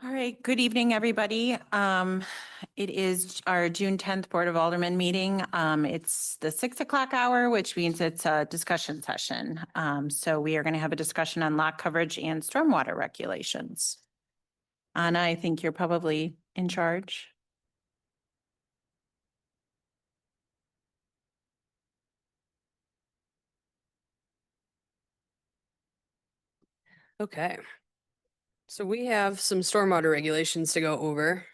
All right, good evening, everybody. It is our June 10th Board of Aldermen meeting. It's the 6 o'clock hour, which means it's a discussion session. So we are going to have a discussion on lot coverage and stormwater regulations. Anna, I think you're probably in charge. Okay. So we have some stormwater regulations to go over.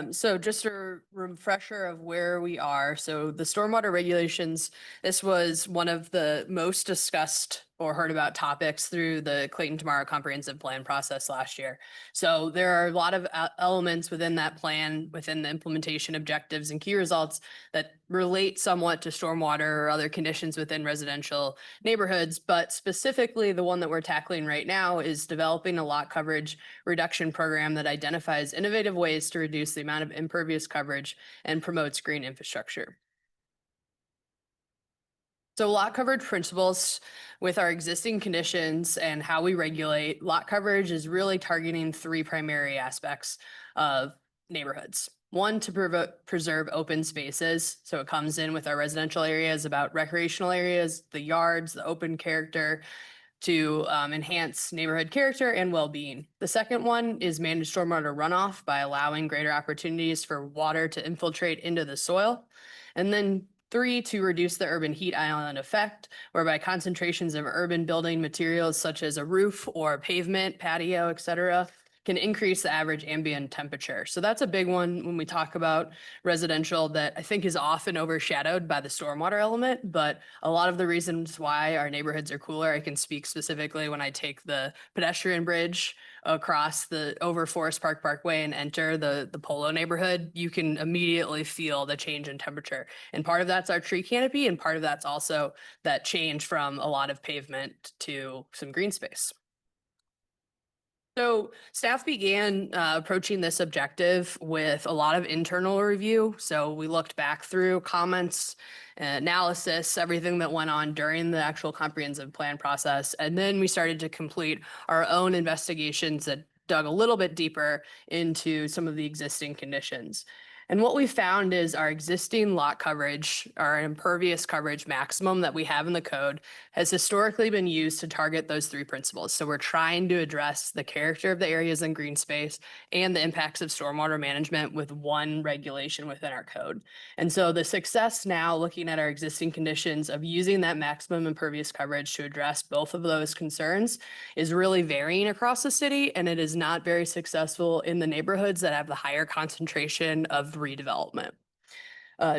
So just a refresher of where we are. So the stormwater regulations, this was one of the most discussed or heard about topics through the Clayton Tomorrow comprehensive plan process last year. So there are a lot of elements within that plan, within the implementation objectives and key results that relate somewhat to stormwater or other conditions within residential neighborhoods. But specifically, the one that we're tackling right now is developing a lot coverage reduction program that identifies innovative ways to reduce the amount of impervious coverage and promotes green infrastructure. So lot coverage principles with our existing conditions and how we regulate lot coverage is really targeting three primary aspects of neighborhoods. One, to preserve open spaces. So it comes in with our residential areas about recreational areas, the yards, the open character, to enhance neighborhood character and well-being. The second one is manage stormwater runoff by allowing greater opportunities for water to infiltrate into the soil. And then three, to reduce the urban heat island effect, whereby concentrations of urban building materials such as a roof or pavement, patio, etc., can increase the average ambient temperature. So that's a big one when we talk about residential that I think is often overshadowed by the stormwater element, but a lot of the reasons why our neighborhoods are cooler, I can speak specifically when I take the pedestrian bridge across the over Forest Park Parkway and enter the Polo neighborhood, you can immediately feel the change in temperature. And part of that's our tree canopy, and part of that's also that change from a lot of pavement to some green space. So staff began approaching this objective with a lot of internal review. So we looked back through comments, analysis, everything that went on during the actual comprehensive plan process. And then we started to complete our own investigations that dug a little bit deeper into some of the existing conditions. And what we found is our existing lot coverage, our impervious coverage maximum that we have in the code, has historically been used to target those three principles. So we're trying to address the character of the areas in green space and the impacts of stormwater management with one regulation within our code. And so the success now, looking at our existing conditions of using that maximum impervious coverage to address both of those concerns, is really varying across the city, and it is not very successful in the neighborhoods that have the higher concentration of redevelopment.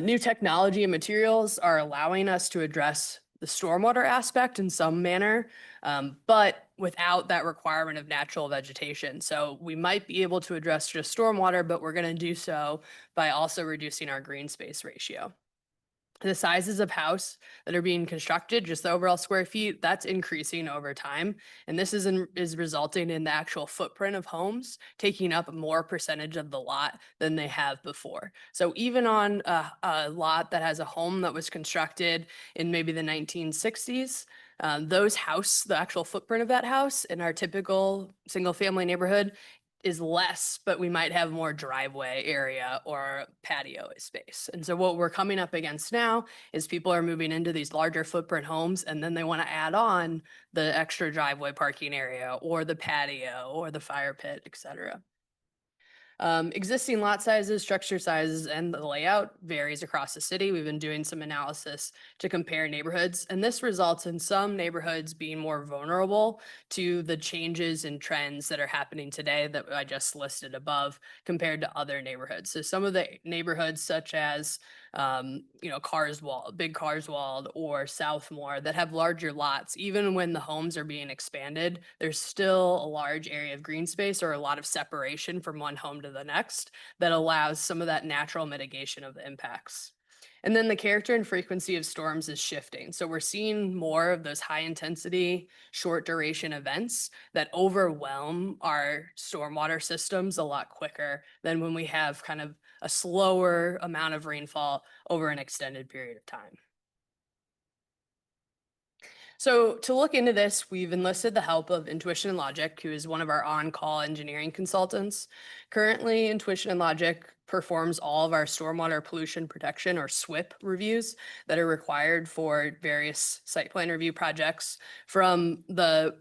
New technology and materials are allowing us to address the stormwater aspect in some manner, but without that requirement of natural vegetation. So we might be able to address just stormwater, but we're going to do so by also reducing our green space ratio. The sizes of house that are being constructed, just the overall square feet, that's increasing over time. And this is resulting in the actual footprint of homes taking up more percentage of the lot than they have before. So even on a lot that has a home that was constructed in maybe the 1960s, the actual footprint of that house in our typical single family neighborhood is less, but we might have more driveway area or patio space. And so what we're coming up against now is people are moving into these larger footprint homes, and then they want to add on the extra driveway parking area or the patio or the fire pit, etc. Existing lot sizes, structure sizes, and the layout varies across the city. We've been doing some analysis to compare neighborhoods, and this results in some neighborhoods being more vulnerable to the changes and trends that are happening today that I just listed above compared to other neighborhoods. So some of the neighborhoods such as Big Carswald or Southmore that have larger lots, even when the homes are being expanded, there's still a large area of green space or a lot of separation from one home to the next that allows some of that natural mitigation of the impacts. And then the character and frequency of storms is shifting. So we're seeing more of those high intensity, short duration events that overwhelm our stormwater systems a lot quicker than when we have kind of a slower amount of rainfall over an extended period of time. So to look into this, we've enlisted the help of Intuition and Logic, who is one of our on-call engineering consultants. Currently, Intuition and Logic performs all of our stormwater pollution protection or SWIP reviews that are required for various site plan review projects. From the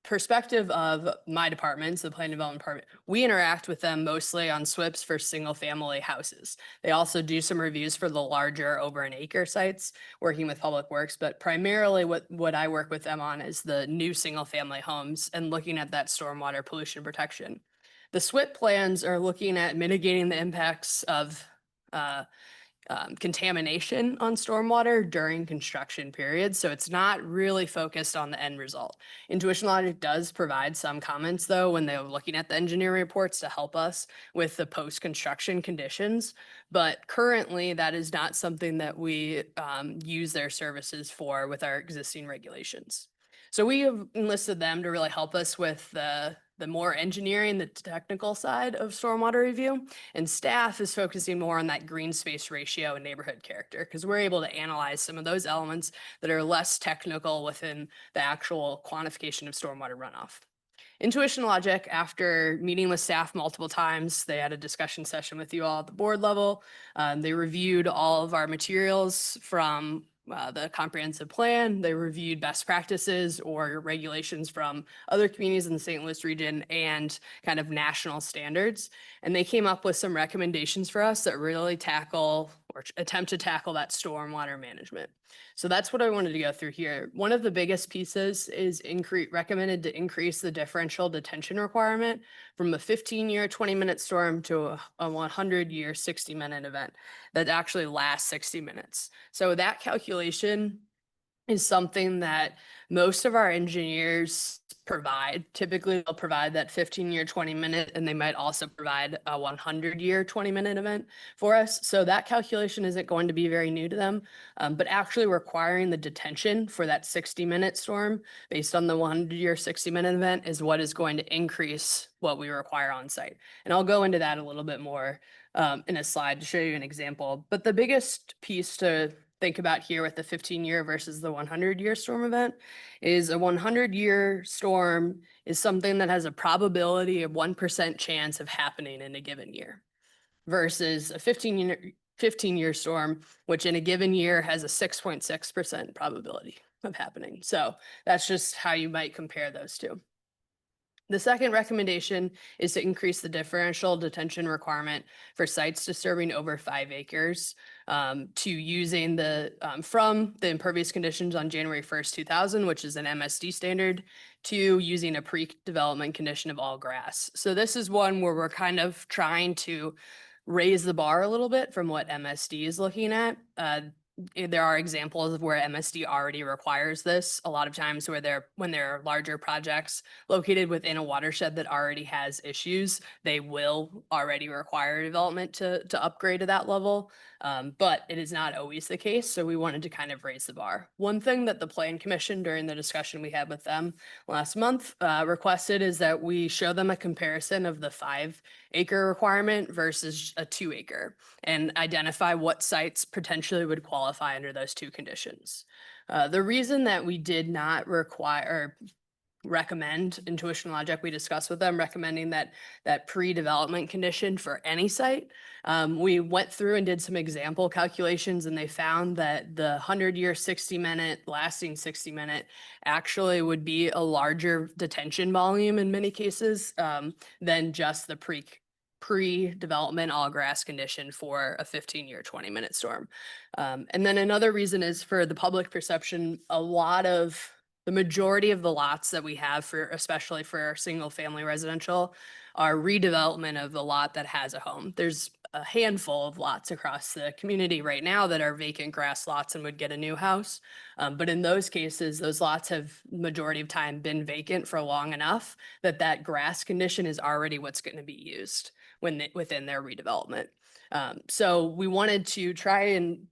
perspective of my departments, the planning development department, we interact with them mostly on SWIPs for single family houses. They also do some reviews for the larger over an acre sites, working with Public Works, but primarily what I work with them on is the new single family homes and looking at that stormwater pollution protection. The SWIP plans are looking at mitigating the impacts of contamination on stormwater during construction periods. So it's not really focused on the end result. Intuition Logic does provide some comments though when they're looking at the engineering reports to help us with the post-construction conditions. But currently that is not something that we use their services for with our existing regulations. So we have enlisted them to really help us with the more engineering, the technical side of stormwater review. And staff is focusing more on that green space ratio and neighborhood character, because we're able to analyze some of those elements that are less technical within the actual quantification of stormwater runoff. Intuition Logic, after meeting with staff multiple times, they had a discussion session with you all at the board level. They reviewed all of our materials from the comprehensive plan. They reviewed best practices or regulations from other communities in the St. Louis region and kind of national standards. And they came up with some recommendations for us that really tackle or attempt to tackle that stormwater management. So that's what I wanted to go through here. One of the biggest pieces is recommended to increase the differential detention requirement from a 15-year 20-minute storm to a 100-year 60-minute event that actually lasts 60 minutes. So that calculation is something that most of our engineers provide. Typically, they'll provide that 15-year 20-minute, and they might also provide a 100-year 20-minute event for us. So that calculation isn't going to be very new to them, but actually requiring the detention for that 60-minute storm based on the 100-year 60-minute event is what is going to increase what we require on site. And I'll go into that a little bit more in a slide to show you an example. But the biggest piece to think about here with the 15-year versus the 100-year storm event is a 100-year storm is something that has a probability of 1% chance of happening in a given year versus a 15-year storm, which in a given year has a 6.6% probability of happening. So that's just how you might compare those two. The second recommendation is to increase the differential detention requirement for sites disturbing over 5 acres to using from the impervious conditions on January 1st, 2000, which is an MSD standard, to using a pre-development condition of all grass. So this is one where we're kind of trying to raise the bar a little bit from what MSD is looking at. There are examples of where MSD already requires this. A lot of times when there are larger projects located within a watershed that already has issues, they will already require development to upgrade to that level. But it is not always the case. So we wanted to kind of raise the bar. One thing that the Plan Commission during the discussion we had with them last month requested is that we show them a comparison of the 5-acre requirement versus a 2-acre and identify what sites potentially would qualify under those two conditions. The reason that we did not recommend Intuition Logic, we discussed with them recommending that pre-development condition for any site. We went through and did some example calculations, and they found that the 100-year 60-minute lasting 60-minute actually would be a larger detention volume in many cases than just the pre-development all grass condition for a 15-year 20-minute storm. And then another reason is for the public perception. The majority of the lots that we have especially for our single family residential are redevelopment of the lot that has a home. There's a handful of lots across the community right now that are vacant grass lots and would get a new house. But in those cases, those lots have majority of time been vacant for long enough that grass condition is already what's going to be used within their redevelopment. So we wanted to try and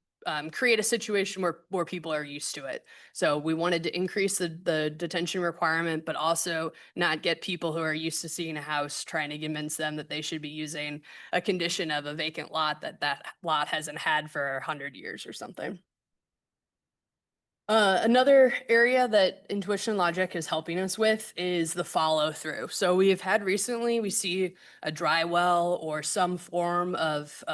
create a situation where people are used to it. So we wanted to increase the detention requirement, but also not get people who are used to seeing a house trying to convince them that they should be using a condition of a vacant lot that lot hasn't had for 100 years or something. Another area that intuition logic is helping us with is the follow through. So we have had recently, we see a dry well or some form of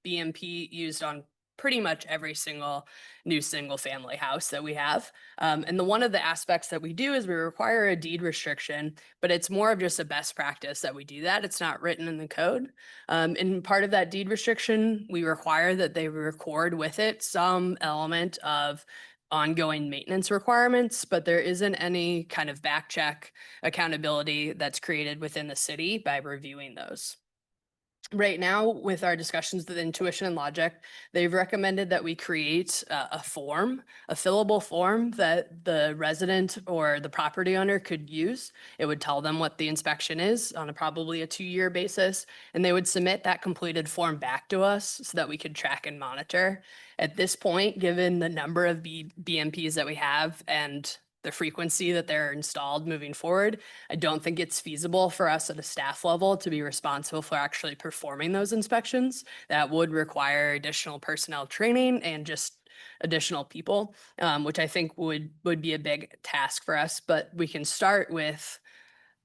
BMP used on pretty much every single new single family house that we have. And one of the aspects that we do is we require a deed restriction, but it's more of just a best practice that we do that. It's not written in the code. And part of that deed restriction, we require that they record with it some element of ongoing maintenance requirements, but there isn't any kind of back check accountability that's created within the city by reviewing those. Right now, with our discussions with intuition and logic, they've recommended that we create a form, a fillable form that the resident or the property owner could use. It would tell them what the inspection is on probably a 2-year basis, and they would submit that completed form back to us so that we could track and monitor. At this point, given the number of BMPs that we have and the frequency that they're installed moving forward, I don't think it's feasible for us at a staff level to be responsible for actually performing those inspections. That would require additional personnel training and just additional people, which I think would be a big task for us. But we can start with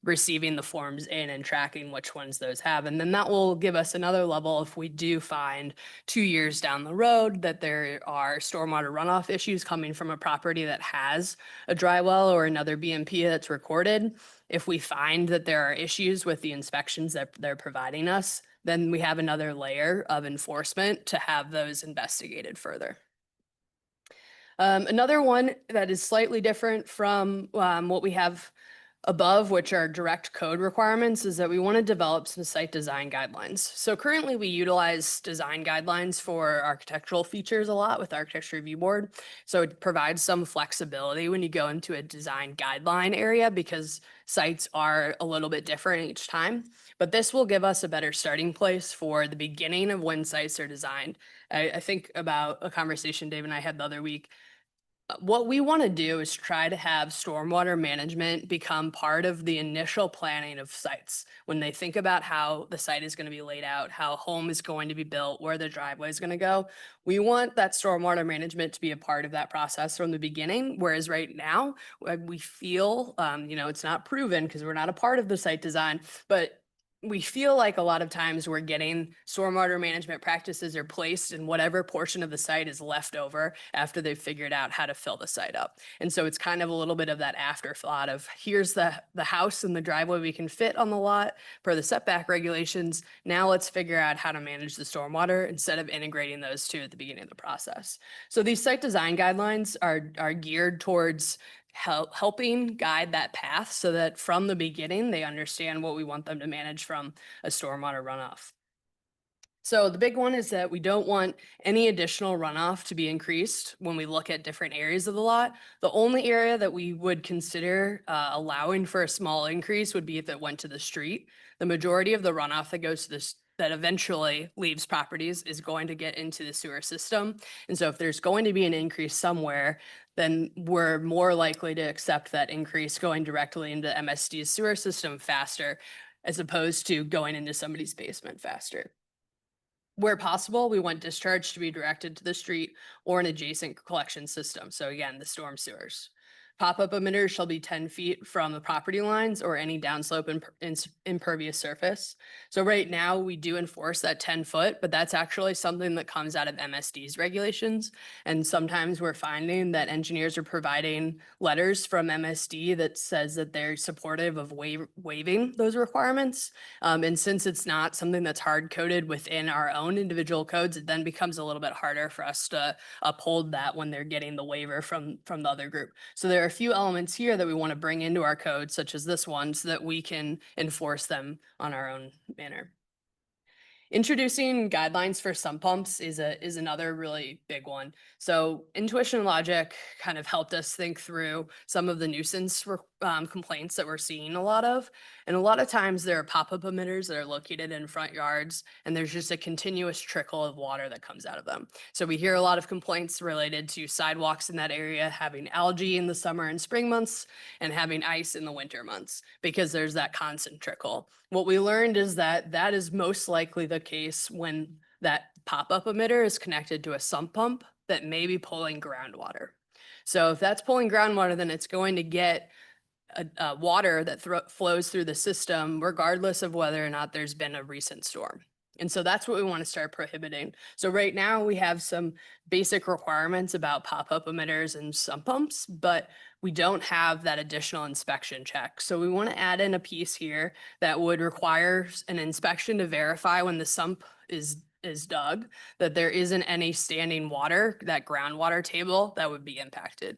receiving the forms in and tracking which ones those have. And then that will give us another level if we do find 2 years down the road that there are stormwater runoff issues coming from a property that has a dry well or another BMP that's recorded. If we find that there are issues with the inspections that they're providing us, then we have another layer of enforcement to have those investigated further. Another one that is slightly different from what we have above, which are direct code requirements, is that we want to develop some site design guidelines. So currently we utilize design guidelines for architectural features a lot with Architecture Review Board. So it provides some flexibility when you go into a design guideline area because sites are a little bit different each time. But this will give us a better starting place for the beginning of when sites are designed. I think about a conversation Dave and I had the other week. What we want to do is try to have stormwater management become part of the initial planning of sites. When they think about how the site is going to be laid out, how a home is going to be built, where the driveway is going to go, we want that stormwater management to be a part of that process from the beginning. Whereas right now, we feel, it's not proven because we're not a part of the site design, but we feel like a lot of times we're getting stormwater management practices are placed in whatever portion of the site is left over after they've figured out how to fill the site up. And so it's kind of a little bit of that afterthought of here's the house and the driveway we can fit on the lot per the setback regulations. Now let's figure out how to manage the stormwater instead of integrating those two at the beginning of the process. So these site design guidelines are geared towards helping guide that path so that from the beginning, they understand what we want them to manage from a stormwater runoff. So the big one is that we don't want any additional runoff to be increased when we look at different areas of the lot. The only area that we would consider allowing for a small increase would be if it went to the street. The majority of the runoff that goes to this that eventually leaves properties is going to get into the sewer system. And so if there's going to be an increase somewhere, then we're more likely to accept that increase going directly into MSD's sewer system faster, as opposed to going into somebody's basement faster. Where possible, we want discharge to be directed to the street or an adjacent collection system. So again, the storm sewers. Pop-up emitters shall be 10 feet from the property lines or any downslope impervious surface. So right now we do enforce that 10 foot, but that's actually something that comes out of MSD's regulations. And sometimes we're finding that engineers are providing letters from MSD that says that they're supportive of waiving those requirements. And since it's not something that's hard coded within our own individual codes, it then becomes a little bit harder for us to uphold that when they're getting the waiver from the other group. So there are a few elements here that we want to bring into our code, such as this one, so that we can enforce them on our own manner. Introducing guidelines for sump pumps is another really big one. So intuition and logic kind of helped us think through some of the nuisance complaints that we're seeing a lot of. And a lot of times there are pop-up emitters that are located in front yards, and there's just a continuous trickle of water that comes out of them. So we hear a lot of complaints related to sidewalks in that area having algae in the summer and spring months and having ice in the winter months because there's that constant trickle. What we learned is that that is most likely the case when that pop-up emitter is connected to a sump pump that may be pulling groundwater. So if that's pulling groundwater, then it's going to get water that flows through the system, regardless of whether or not there's been a recent storm. And so that's what we want to start prohibiting. So right now we have some basic requirements about pop-up emitters and sump pumps, but we don't have that additional inspection check. So we want to add in a piece here that would require an inspection to verify when the sump is dug, that there isn't any standing water, that groundwater table that would be impacted.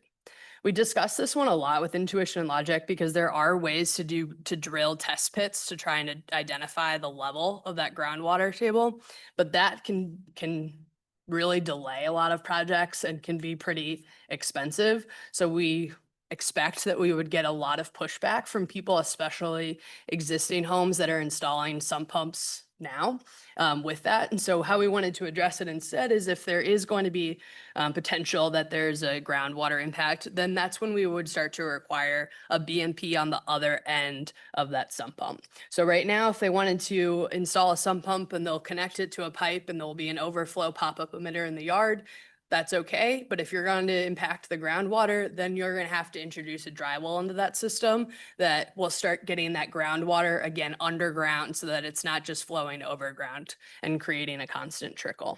We discussed this one a lot with intuition and logic because there are ways to drill test pits to try and identify the level of that groundwater table, but that can really delay a lot of projects and can be pretty expensive. So we expect that we would get a lot of pushback from people, especially existing homes that are installing sump pumps now with that. And so how we wanted to address it instead is if there is going to be potential that there's a groundwater impact, then that's when we would start to require a BMP on the other end of that sump pump. So right now, if they wanted to install a sump pump and they'll connect it to a pipe and there'll be an overflow pop-up emitter in the yard, that's okay. But if you're going to impact the groundwater, then you're going to have to introduce a dry well into that system that will start getting that groundwater again underground so that it's not just flowing overground and creating a constant trickle.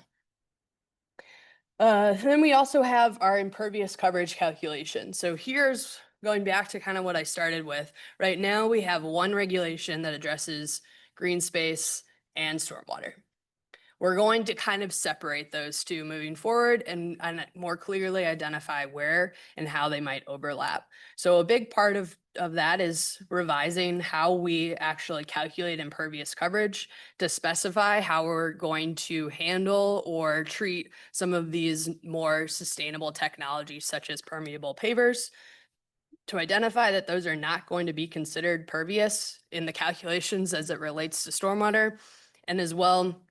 Then we also have our impervious coverage calculation. So here's going back to kind of what I started with. Right now we have one regulation that addresses green space and stormwater. We're going to kind of separate those two moving forward and more clearly identify where and how they might overlap. So a big part of that is revising how we actually calculate impervious coverage to specify how we're going to handle or treat some of these more sustainable technologies such as permeable pavers, to identify that those are not going to be considered pervious in the calculations as it relates to stormwater, and as well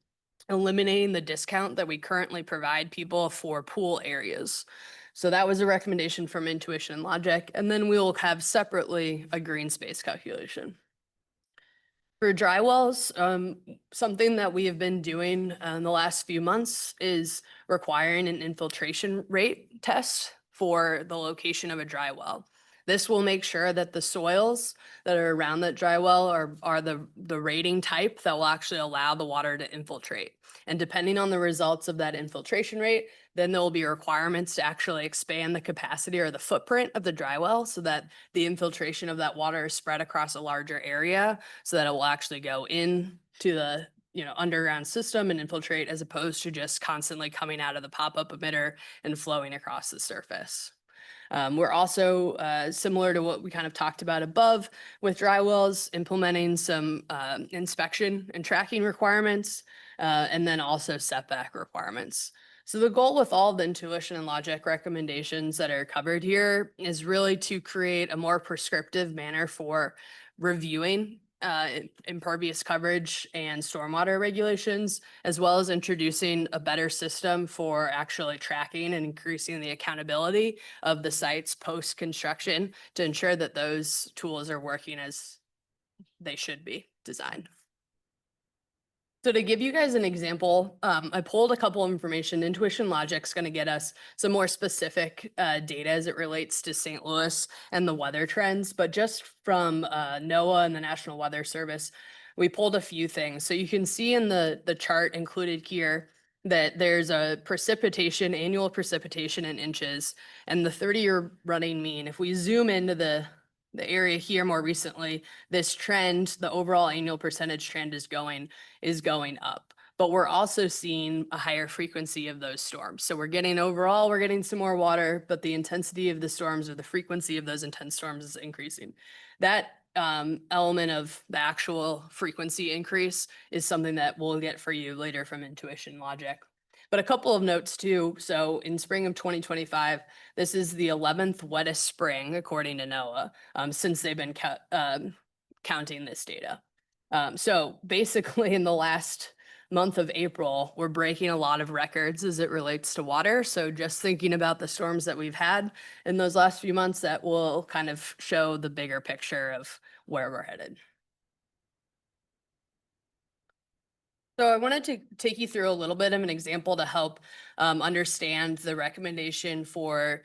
eliminating the discount that we currently provide people for pool areas. So that was a recommendation from Intuition and Logic, and then we'll have separately a green space calculation. For dry wells, something that we have been doing in the last few months is requiring an infiltration rate test for the location of a dry well. This will make sure that the soils that are around that dry well are the rating type that will actually allow the water to infiltrate. And depending on the results of that infiltration rate, then there will be requirements to actually expand the capacity or the footprint of the dry well so that the infiltration of that water is spread across a larger area so that it will actually go in to the underground system and infiltrate as opposed to just constantly coming out of the pop-up emitter and flowing across the surface. We're also, similar to what we kind of talked about above with dry wells, implementing some inspection and tracking requirements, and then also setback requirements. So the goal with all the intuition and logic recommendations that are covered here is really to create a more prescriptive manner for reviewing impervious coverage and stormwater regulations, as well as introducing a better system for actually tracking and increasing the accountability of the sites post-construction to ensure that those tools are working as they should be designed. So to give you guys an example, I pulled a couple of information. Intuition Logic's going to get us some more specific data as it relates to St. Louis and the weather trends. But just from NOAA and the National Weather Service, we pulled a few things. So you can see in the chart included here that there's a annual precipitation in inches, and the 30-year running mean. If we zoom into the area here more recently, this trend, the overall annual percentage trend is going up. But we're also seeing a higher frequency of those storms. So we're getting some more water, but the intensity of the storms or the frequency of those intense storms is increasing. That element of the actual frequency increase is something that we'll get for you later from Intuition Logic. But a couple of notes too. So in spring of 2025, this is the 11th wettest spring, according to NOAA, since they've been counting this data. So basically in the last month of April, we're breaking a lot of records as it relates to water. So just thinking about the storms that we've had in those last few months, that will kind of show the bigger picture of where we're headed. So I wanted to take you through a little bit of an example to help understand the recommendation for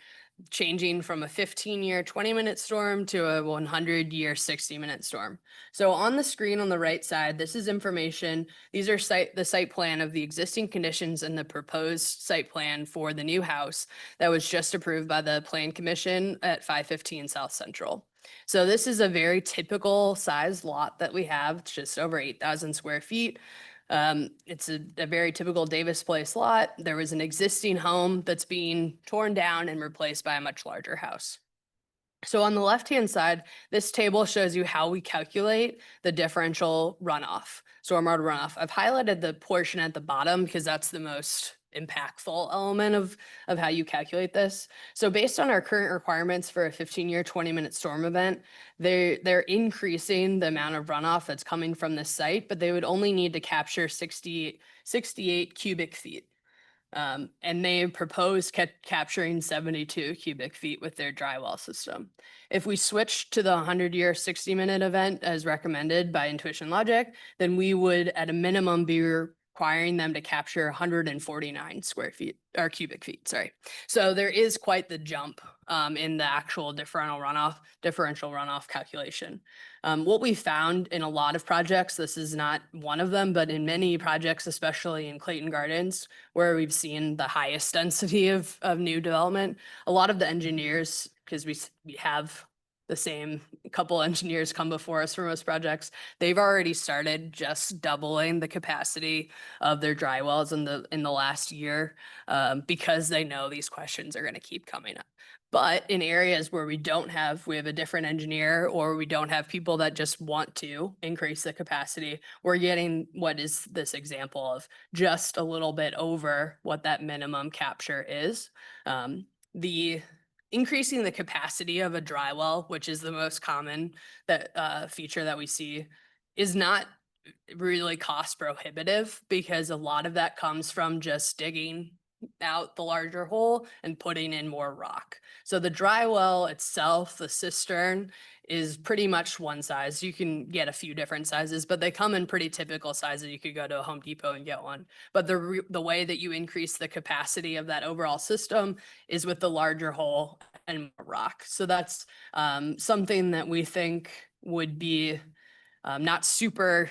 changing from a 15-year 20-minute storm to a 100-year 60-minute storm. So on the screen on the right side, this is information. These are the site plan of the existing conditions and the proposed site plan for the new house that was just approved by the Plan Commission at 515 South Central. So this is a very typical size lot that we have, just over 8,000 square feet. It's a very typical Davis Place lot. There was an existing home that's being torn down and replaced by a much larger house. So on the left-hand side, this table shows you how we calculate the differential runoff, stormwater runoff. I've highlighted the portion at the bottom because that's the most impactful element of how you calculate this. So based on our current requirements for a 15-year, 20-minute storm event, they're increasing the amount of runoff that's coming from this site, but they would only need to capture 68 cubic feet. And they propose capturing 72 cubic feet with their dry well system. If we switch to the 100-year 60-minute event as recommended by Intuition Logic, then we would at a minimum be requiring them to capture 149 square feet or cubic feet, sorry. So there is quite the jump in the actual differential runoff calculation. What we found in a lot of projects, this is not one of them, but in many projects, especially in Clayton Gardens, where we've seen the highest density of new development, a lot of the engineers, because we have the same couple engineers come before us for most projects, they've already started just doubling the capacity of their dry wells in the last year because they know these questions are going to keep coming up. But in areas where we have a different engineer or we don't have people that just want to increase the capacity, we're getting what is this example of just a little bit over what that minimum capture is. The increasing the capacity of a dry well, which is the most common feature that we see, is not really cost prohibitive because a lot of that comes from just digging out the larger hole and putting in more rock. So the dry well itself, the cistern, is pretty much one size. You can get a few different sizes, but they come in pretty typical sizes. You could go to a Home Depot and get one. But the way that you increase the capacity of that overall system is with the larger hole and more rock. So that's something that we think would be not super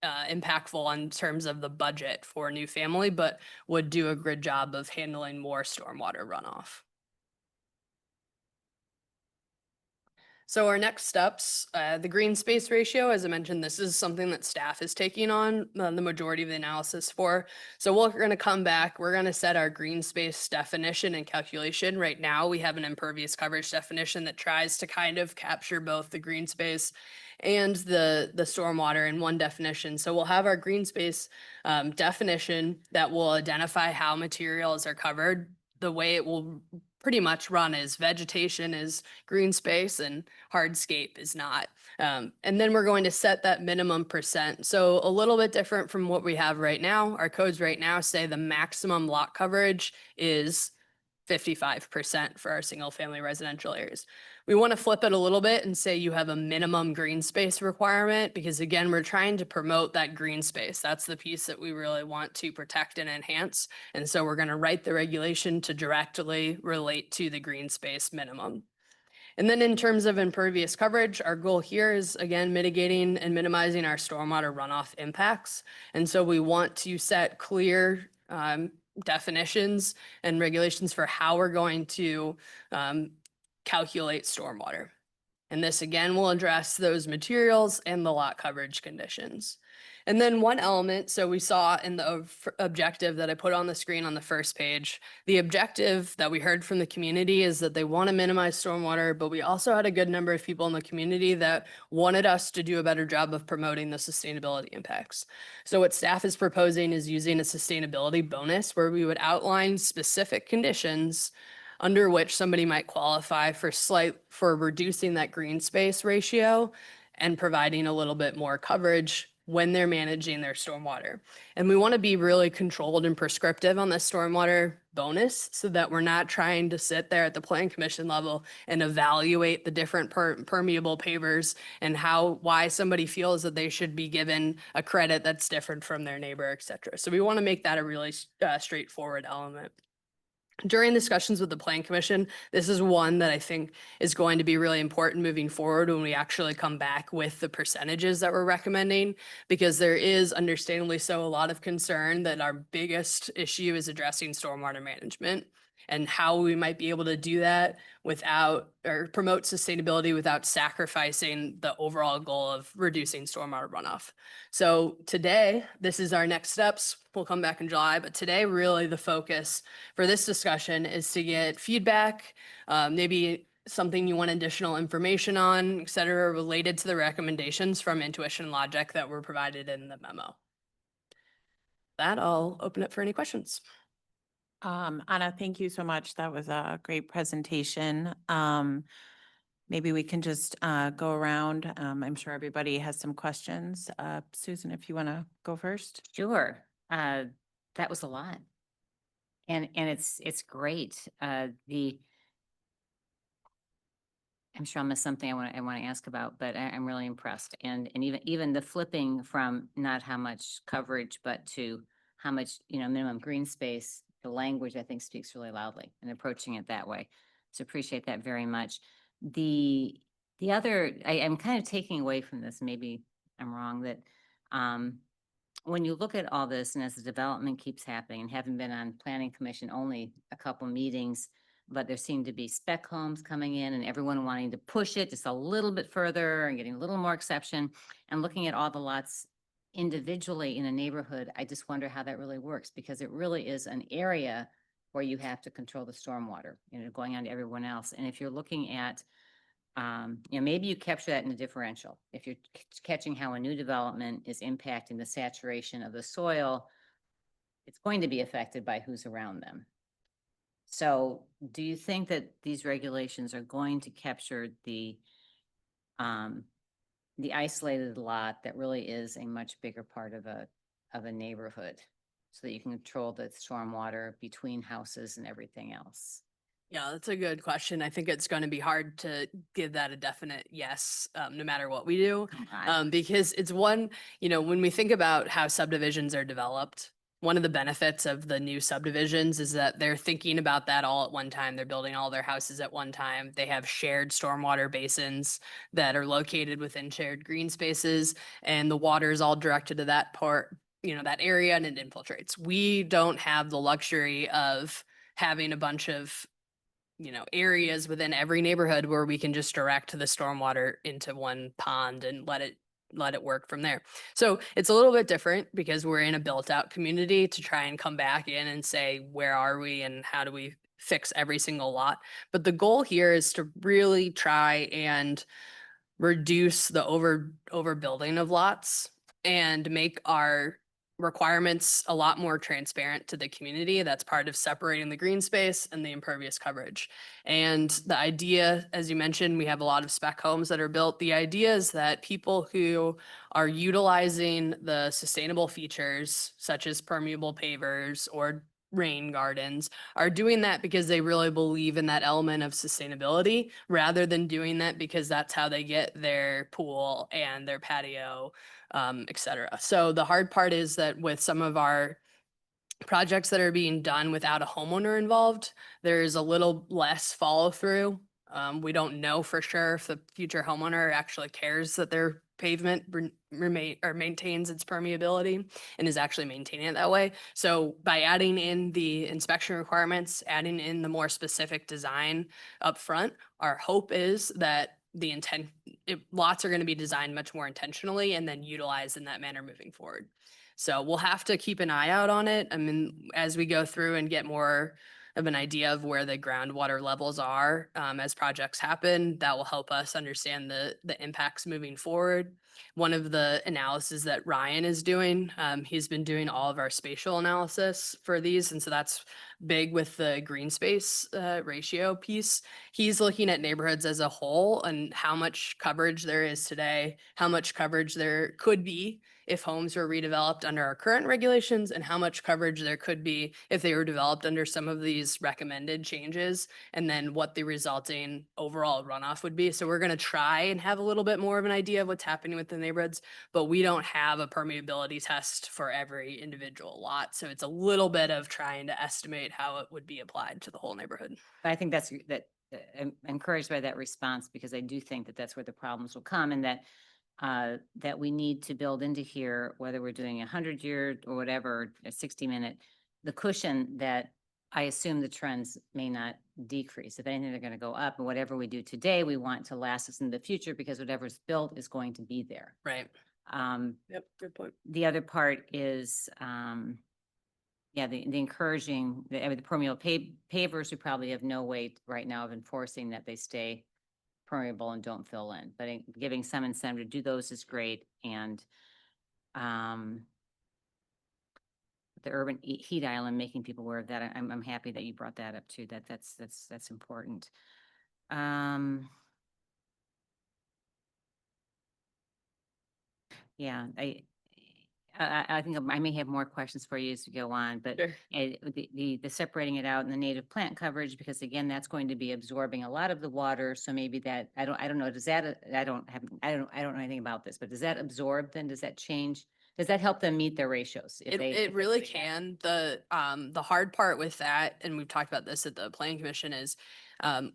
impactful in terms of the budget for a new family, but would do a good job of handling more stormwater runoff. So our next steps, the green space ratio, as I mentioned, this is something that staff is taking on the majority of the analysis for. So we're going to come back, we're going to set our green space definition and calculation. Right now, we have an impervious coverage definition that tries to kind of capture both the green space and the stormwater in one definition. So we'll have our green space definition that will identify how materials are covered. The way it will pretty much run is vegetation is green space and hardscape is not. And then we're going to set that minimum percent. So a little bit different from what we have right now. Our codes right now say the maximum lot coverage is 55% for our single family residential areas. We want to flip it a little bit and say you have a minimum green space requirement because again, we're trying to promote that green space. That's the piece that we really want to protect and enhance. And so we're going to write the regulation to directly relate to the green space minimum. And then in terms of impervious coverage, our goal here is again, mitigating and minimizing our stormwater runoff impacts. And so we want to set clear definitions and regulations for how we're going to calculate stormwater. And this again will address those materials and the lot coverage conditions. And then one element, so we saw in the objective that I put on the screen on the first page, the objective that we heard from the community is that they want to minimize stormwater, but we also had a good number of people in the community that wanted us to do a better job of promoting the sustainability impacts. So what staff is proposing is using a sustainability bonus where we would outline specific conditions under which somebody might qualify for reducing that green space ratio and providing a little bit more coverage when they're managing their stormwater. And we want to be really controlled and prescriptive on the stormwater bonus so that we're not trying to sit there at the Plan Commission level and evaluate the different permeable pavers and why somebody feels that they should be given a credit that's different from their neighbor, et cetera. So we want to make that a really straightforward element. During discussions with the Plan Commission, this is one that I think is going to be really important moving forward when we actually come back with the percentages that we're recommending, because there is understandably so a lot of concern that our biggest issue is addressing stormwater management and how we might be able to do that without or promote sustainability without sacrificing the overall goal of reducing stormwater runoff. So today, this is our next steps. We'll come back in July, but today really the focus for this discussion is to get feedback, maybe something you want additional information on, et cetera, related to the recommendations from Intuition Logic that were provided in the memo. That I'll open it for any questions. Anna, thank you so much. That was a great presentation. Maybe we can just go around. I'm sure everybody has some questions. Susan, if you want to go first. Sure. That was a lot. And it's great. I'm sure I'll miss something I want to ask about, but I'm really impressed. And even the flipping from not how much coverage, but to how much, minimum green space, the language I think speaks really loudly and approaching it that way. So appreciate that very much. The other, I'm kind of taking away from this, maybe I'm wrong, that when you look at all this and as the development keeps happening, and having been on planning commission only a couple meetings, but there seem to be spec homes coming in and everyone wanting to push it just a little bit further and getting a little more exception, and looking at all the lots individually in a neighborhood, I just wonder how that really works, because it really is an area where you have to control the stormwater, going on to everyone else. And if you're looking at, maybe you capture that in the differential. If you're catching how a new development is impacting the saturation of the soil, it's going to be affected by who's around them. So do you think that these regulations are going to capture the isolated lot that really is a much bigger part of a neighborhood, so that you can control the stormwater between houses and everything else? Yeah, that's a good question. I think it's going to be hard to give that a definite yes, no matter what we do, because it's one, when we think about how subdivisions are developed, one of the benefits of the new subdivisions is that they're thinking about that all at one time. They're building all their houses at one time. They have shared stormwater basins that are located within shared green spaces, and the water is all directed to that part, that area, and it infiltrates. We don't have the luxury of having a bunch of areas within every neighborhood where we can just direct the stormwater into one pond and let it work from there. So it's a little bit different because we're in a built out community to try and come back in and say, where are we and how do we fix every single lot? But the goal here is to really try and reduce the overbuilding of lots and make our requirements a lot more transparent to the community. That's part of separating the green space and the impervious coverage. And the idea, as you mentioned, we have a lot of spec homes that are built. The idea is that people who are utilizing the sustainable features, such as permeable pavers or rain gardens, are doing that because they really believe in that element of sustainability, rather than doing that because that's how they get their pool and their patio, et cetera. So the hard part is that with some of our projects that are being done without a homeowner involved, there's a little less follow through. We don't know for sure if the future homeowner actually cares that their pavement maintains its permeability and is actually maintaining it that way. So by adding in the inspection requirements, adding in the more specific design up front, our hope is that lots are going to be designed much more intentionally and then utilized in that manner moving forward. So we'll have to keep an eye out on it. I mean, as we go through and get more of an idea of where the groundwater levels are as projects happen, that will help us understand the impacts moving forward. One of the analysis that Ryan is doing, he's been doing all of our spatial analysis for these. And so that's big with the green space ratio piece. He's looking at neighborhoods as a whole and how much coverage there is today, how much coverage there could be if homes were redeveloped under our current regulations, and how much coverage there could be if they were developed under some of these recommended changes, and then what the resulting overall runoff would be. So we're going to try and have a little bit more of an idea of what's happening with the neighborhoods, but we don't have a permeability test for every individual lot. So it's a little bit of trying to estimate how it would be applied to the whole neighborhood. I think I'm encouraged by that response because I do think that that's where the problems will come and that we need to build into here, whether we're doing 100-year or whatever, a 60-minute, the cushion that I assume the trends may not decrease. If anything, they're going to go up, and whatever we do today, we want to last us into the future because whatever's built is going to be there. Right. Yep. Good point. The other part is, yeah, the encouraging, the permeable pavers, we probably have no way right now of enforcing that they stay permeable and don't fill in, but giving some incentive to do those is great. And the urban heat island, making people aware of that. I'm happy that you brought that up too. That's important. Yeah, I think I may have more questions for you as we go on, but Sure. the separating it out in the native plant coverage, because again, that's going to be absorbing a lot of the water. So maybe that, I don't know, does that, I don't know anything about this, but does that absorb then? Does that change? Does that help them meet their ratios? if It they really do that? can. The hard part with that, and we've talked about this at the planning commission, is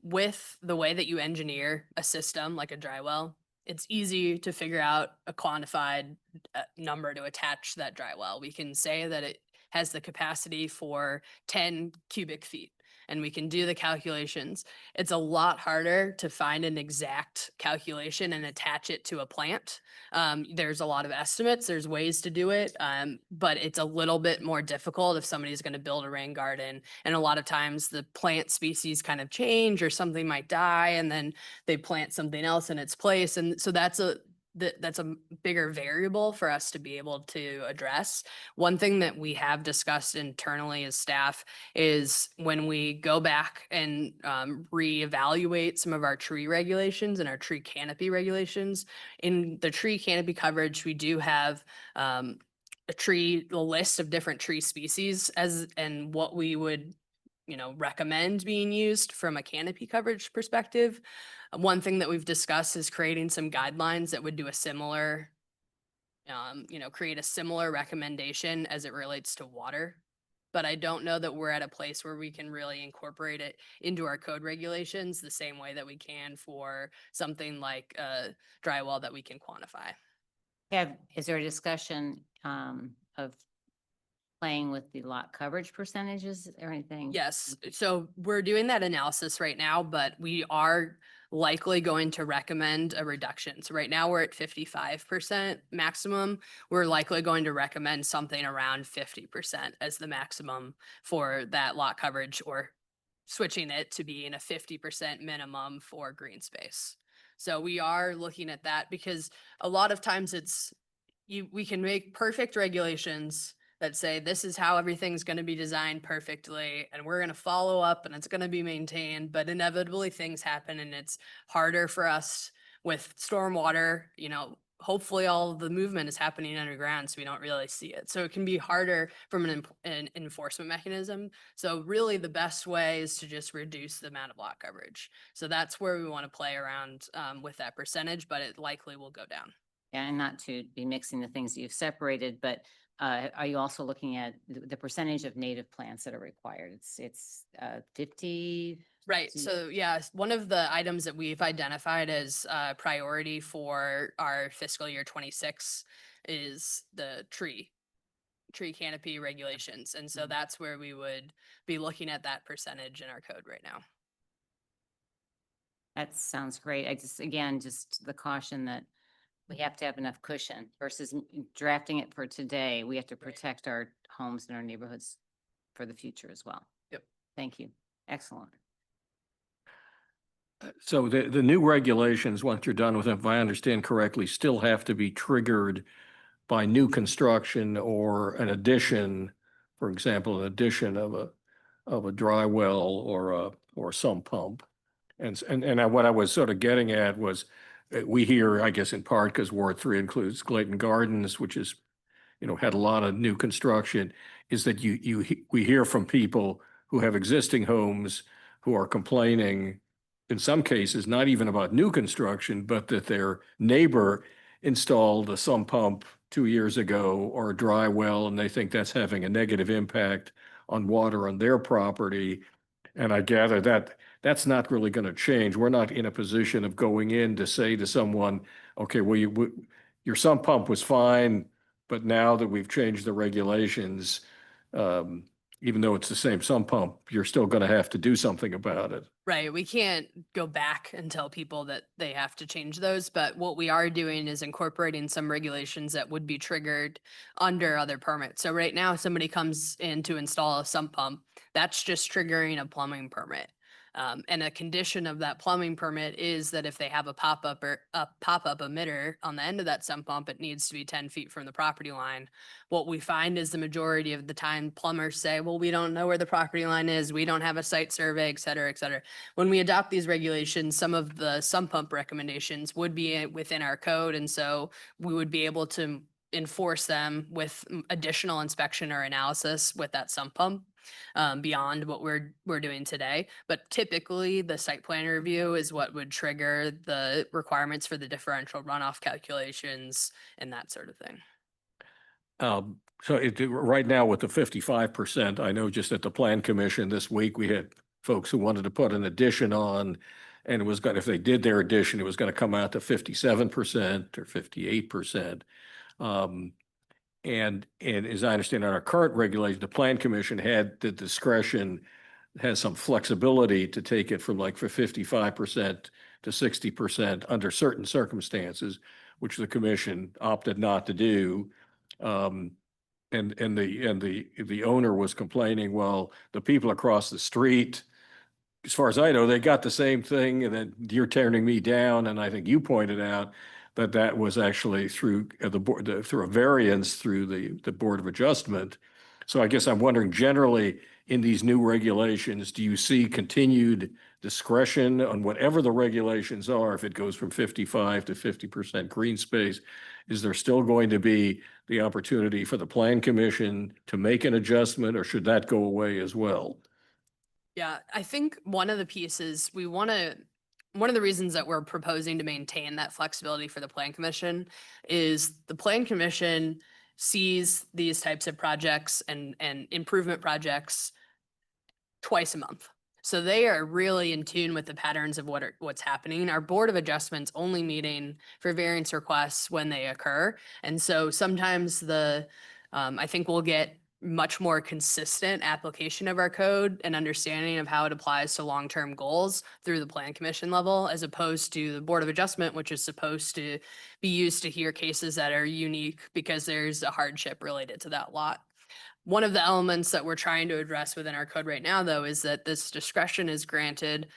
with the way that you engineer a system like a dry well, it's easy to figure out a quantified number to attach that dry well. We can say that it has the capacity for 10 cubic feet, and we can do the calculations. It's a lot harder to find an exact calculation and attach it to a plant. There's a lot of estimates, there's ways to do it, but it's a little bit more difficult if somebody's going to build a rain garden. And a lot of times the plant species kind of change or something might die and then they plant something else in its place. And so that's a bigger variable for us to be able to address. One thing that we have discussed internally as staff is when we go back and reevaluate some of our tree regulations and our tree canopy regulations. In the tree canopy coverage, we do have a list of different tree species and what we would recommend being used from a canopy coverage perspective. One thing that we've discussed is creating some guidelines that would do a similar, create a similar recommendation as it relates to water. But I don't know that we're at a place where we can really incorporate it into our code regulations the same way that we can for something like a dry well that we can quantify. Is there a discussion of playing with the lot coverage percentages or anything? Yes, so we're doing that analysis right now, but we are likely going to recommend a reduction. So right now we're at 55% maximum. We're likely going to recommend something around 50% as the maximum for that lot coverage, or switching it to being a 50% minimum for green space. So we are looking at that because a lot of times we can make perfect regulations that say this is how everything's going to be designed perfectly and we're going to follow up and it's going to be maintained, but inevitably things happen and it's harder for us with stormwater. Hopefully all of the movement is happening underground, so we don't really see it. So it can be harder from an enforcement mechanism. So really the best way is to just reduce the amount of lot coverage. So that's where we want to play around with that percentage, but it likely will go down. Yeah, and not to be mixing the things that you've separated, but are you also looking at the percentage of native plants that are required? It's 50. Right. So yeah, one of the items that we've identified as a priority for our fiscal year 26 is the tree canopy regulations. And so that's where we would be looking at that percentage in our code right now. That sounds great. Just the caution that we have to have enough cushion versus drafting it for today. We have to protect our homes and our neighborhoods for the future as well. Yep. Thank you. Excellent. So the new regulations, once you're done with them, if I understand correctly, still have to be triggered by new construction or an addition, for example, an addition of a dry well or sump pump. And what I was sort of getting at was, we hear, I guess in part because Ward 3 includes Clayton Gardens, which is, had a lot of new construction, is that we hear from people who have existing homes who are complaining, in some cases, not even about new construction, but that their neighbor installed a sump pump 2 years ago or a dry well, and they think that's having a negative impact on water on their property. And I gather that that's not really going to change. We're not in a position of going in to say to someone, okay, well, your sump pump was fine, but now that we've changed the regulations, even though it's the same sump pump, you're still going to have to do something about it. Right. We can't go back and tell people that they have to change those, but what we are doing is incorporating some regulations that would be triggered under other permits. So right now, somebody comes in to install a sump pump, that's just triggering a plumbing permit. And a condition of that plumbing permit is that if they have a pop-up or a pop-up emitter on the end of that sump pump, it needs to be 10 feet from the property line. What we find is the majority of the time plumbers say, well, we don't know where the property line is. We don't have a site survey, et cetera, et cetera. When we adopt these regulations, some of the sump pump recommendations would be within our code. And so we would be able to enforce them with additional inspection or analysis with that sump pump beyond what we're doing today. But typically, the site plan review is what would trigger the requirements for the differential runoff calculations and that sort of thing. So right now with the 55%, I know just at the Plan Commission this week, we had folks who wanted to put an addition on, and it was if they did their addition, it was going to come out to 57% or 58%. And as I understand, on our current regulation, the Plan Commission had the discretion, has some flexibility to take it from like for 55% to 60% under certain circumstances, which the commission opted not to do. And the owner was complaining, well, the people across the street, as far as I know, they got the same thing, and then you're turning me down. And I think you pointed out that that was actually through the board, through a variance through the Board of Adjustment. So I guess I'm wondering, generally in these new regulations, do you see continued discretion on whatever the regulations are? If it goes from 55 to 50% green space, is there still going to be the opportunity for the Plan Commission to make an adjustment, or should that go away as well? Yeah, I think one of the pieces one of the reasons that we're proposing to maintain that flexibility for the Plan Commission is the Plan Commission sees these types of projects and improvement projects twice a month. So they are really in tune with the patterns of what's happening. Our Board of Adjustments only meeting for variance requests when they occur. And so sometimes I think we'll get much more consistent application of our code and understanding of how it applies to long-term goals through the Plan Commission level, as opposed to the Board of Adjustment, which is supposed to be used to hear cases that are unique because there's a hardship related to that lot. One of the elements that we're trying to address within our code right now, though, is that this discretion is granted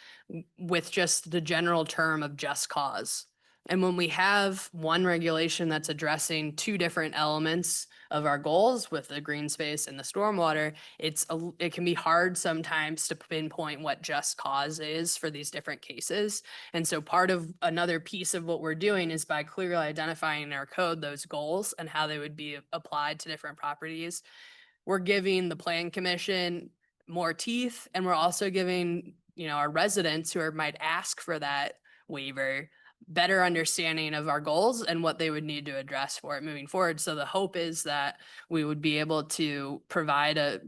with just the general term of just cause. And when we have one regulation that's addressing two different elements of our goals with the green space and the stormwater, it can be hard sometimes to pinpoint what just cause is for these different cases. And so part of another piece of what we're doing is by clearly identifying in our code those goals and how they would be applied to different properties. We're giving the Plan Commission more teeth, and we're also giving, our residents who might ask for that waiver better understanding of our goals and what they would need to address for it moving forward. So the hope is that we would be able to provide it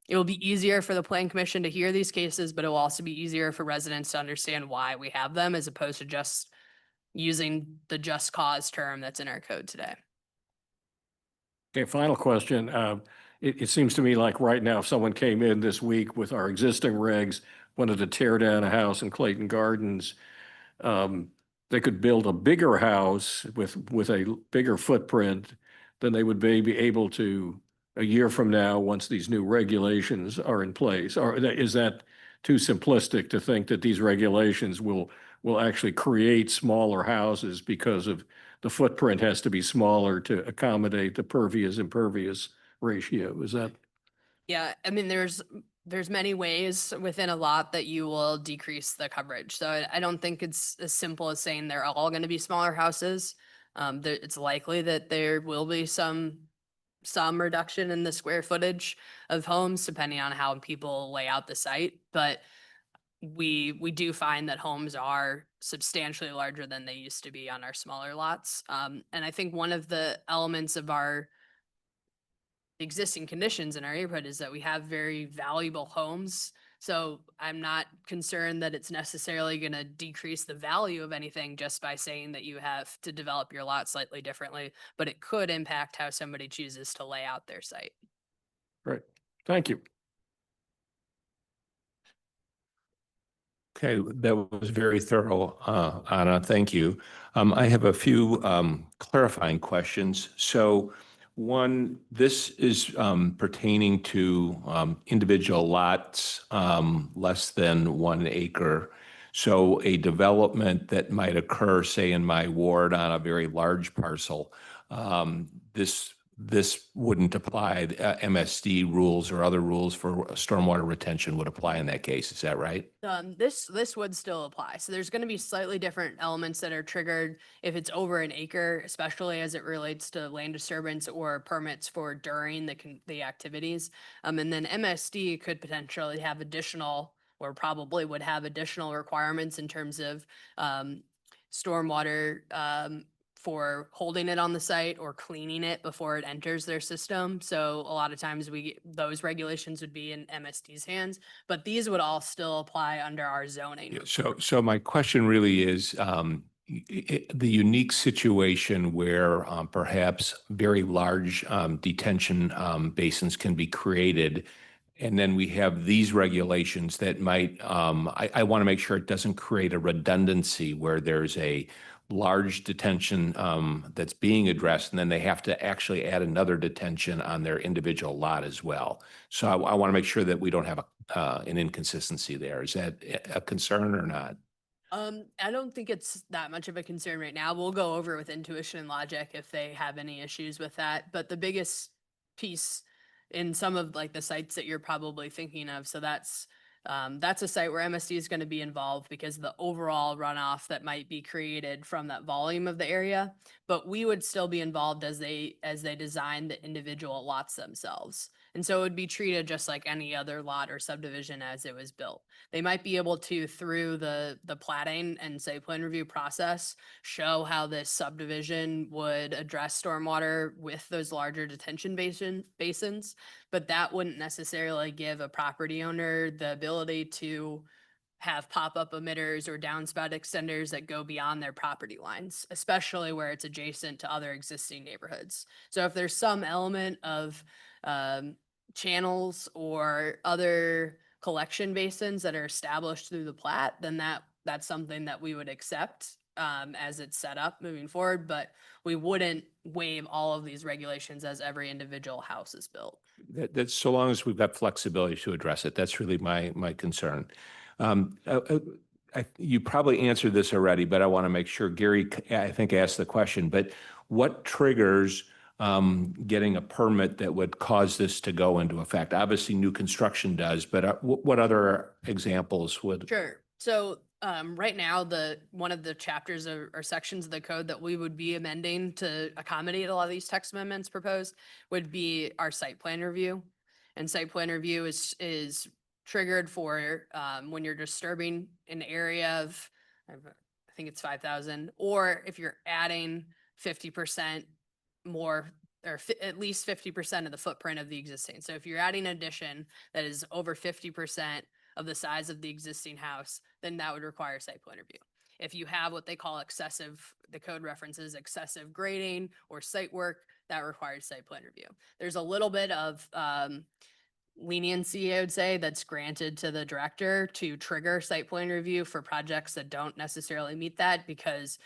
will be easier for the Plan Commission to hear these cases, but it will also be easier for residents to understand why we have them, as opposed to just using the just cause term that's in our code today. Okay, final question. It seems to me like right now, if someone came in this week with our existing regs, wanted to tear down a house in Clayton Gardens, they could build a bigger house with a bigger footprint than they would be able to a year from now once these new regulations are in place. Or is that too simplistic to think that these regulations will actually create smaller houses because of the footprint has to be smaller to accommodate the pervious impervious ratio? Is that? Yeah, I mean, there's many ways within a lot that you will decrease the coverage. So I don't think it's as simple as saying they're all going to be smaller houses. It's likely that there will be some reduction in the square footage of homes depending on how people lay out the site. But we do find that homes are substantially larger than they used to be on our smaller lots. And I think one of the elements of our existing conditions in our neighborhood is that we have very valuable homes. So I'm not concerned that it's necessarily going to decrease the value of anything just by saying that you have to develop your lot slightly differently, but it could impact how somebody chooses to lay out their site. Great, thank you. Okay, that was very thorough, Anna. Thank you. I have a few clarifying questions. So one, this is pertaining to individual lots less than 1 acre. So a development that might occur, say, in my ward on a very large parcel, this wouldn't apply. MSD rules or other rules for stormwater retention would apply in that case. Is that right? This would still apply. So there's going to be slightly different elements that are triggered if it's over an acre, especially as it relates to land disturbance or permits for during the activities. And then MSD could potentially have additional, or probably would have additional requirements in terms of stormwater for holding it on the site or cleaning it before it enters their system. So a lot of times those regulations would be in MSD's hands, but these would all still apply under our zoning. Yeah, so my question really is the unique situation where perhaps very large detention basins can be created. And then we have these regulations that might, I want to make sure it doesn't create a redundancy where there's a large detention that's being addressed, and then they have to actually add another detention on their individual lot as well. So I want to make sure that we don't have an inconsistency there. Is that a concern or not? I don't think it's that much of a concern right now. We'll go over with intuition and logic if they have any issues with that. But the biggest piece in some of like the sites that you're probably thinking of, so that's a site where MSD is going to be involved because of the overall runoff that might be created from that volume of the area. But we would still be involved as they design the individual lots themselves. And so it would be treated just like any other lot or subdivision as it was built. They might be able to, through the platting and site plan review process, show how this subdivision would address stormwater with those larger detention basins, but that wouldn't necessarily give a property owner the ability to have pop-up emitters or downspout extenders that go beyond their property lines, especially where it's adjacent to other existing neighborhoods. So if there's some element of channels or other collection basins that are established through the plat, then that's something that we would accept as it's set up moving forward, but we wouldn't waive all of these regulations as every individual house is built. That's so long as we've got flexibility to address it. That's really my concern. You probably answered this already, but I want to make sure. Gary, I think, asked the question, but what triggers getting a permit that would cause this to go into effect? Obviously, new construction does, but what other examples would? Sure. So right now, one of the chapters or sections of the code that we would be amending to accommodate a lot of these text amendments proposed would be our site plan review. And site plan review is triggered for when you're disturbing an area of, I think it's 5,000, or if you're adding 50% more, or at least 50% of the footprint of the existing. So if you're adding an addition that is over 50% of the size of the existing house, then that would require site plan review. If you have what they call the code references excessive grading or site work, that requires site plan review. There's a little bit of leniency, I would say, that's granted to the director to trigger site plan review for projects that don't necessarily meet that, because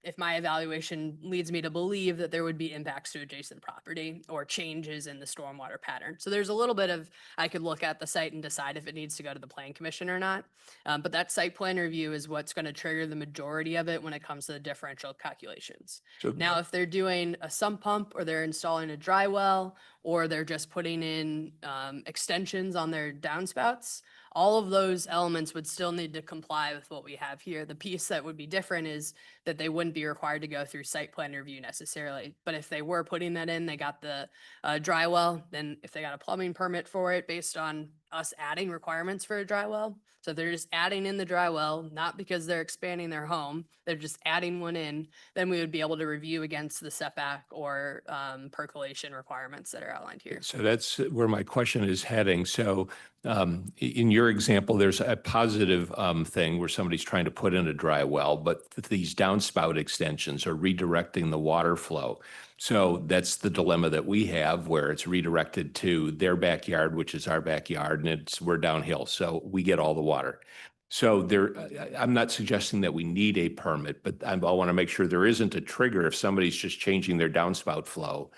if my evaluation leads me to believe that there would be impacts to adjacent property or changes in the stormwater pattern. So there's a little bit of, I could look at the site and decide if it needs to go to the plan commission or not. But that site plan review is what's going to trigger the majority of it when it comes to the differential calculations. So Now, if they're doing a sump pump or they're installing a dry well, or they're just putting in extensions on their downspouts, all of those elements would still need to comply with what we have here. The piece that would be different is that they wouldn't be required to go through site plan review necessarily. But if they were putting that in, they got the dry well, then if they got a plumbing permit for it based on us adding requirements for a dry well. So if they're just adding in the dry well, not because they're expanding their home, they're just adding one in, then we would be able to review against the setback or percolation requirements that are outlined here. So that's where my question is heading. So in your example, there's a positive thing where somebody's trying to put in a dry well, but these downspout extensions are redirecting the water flow. So that's the dilemma that we have, where it's redirected to their backyard, which is our backyard, and we're downhill. So we get all the water. So I'm not suggesting that we need a permit, but I want to make sure there isn't a trigger if somebody's just changing their downspout flow.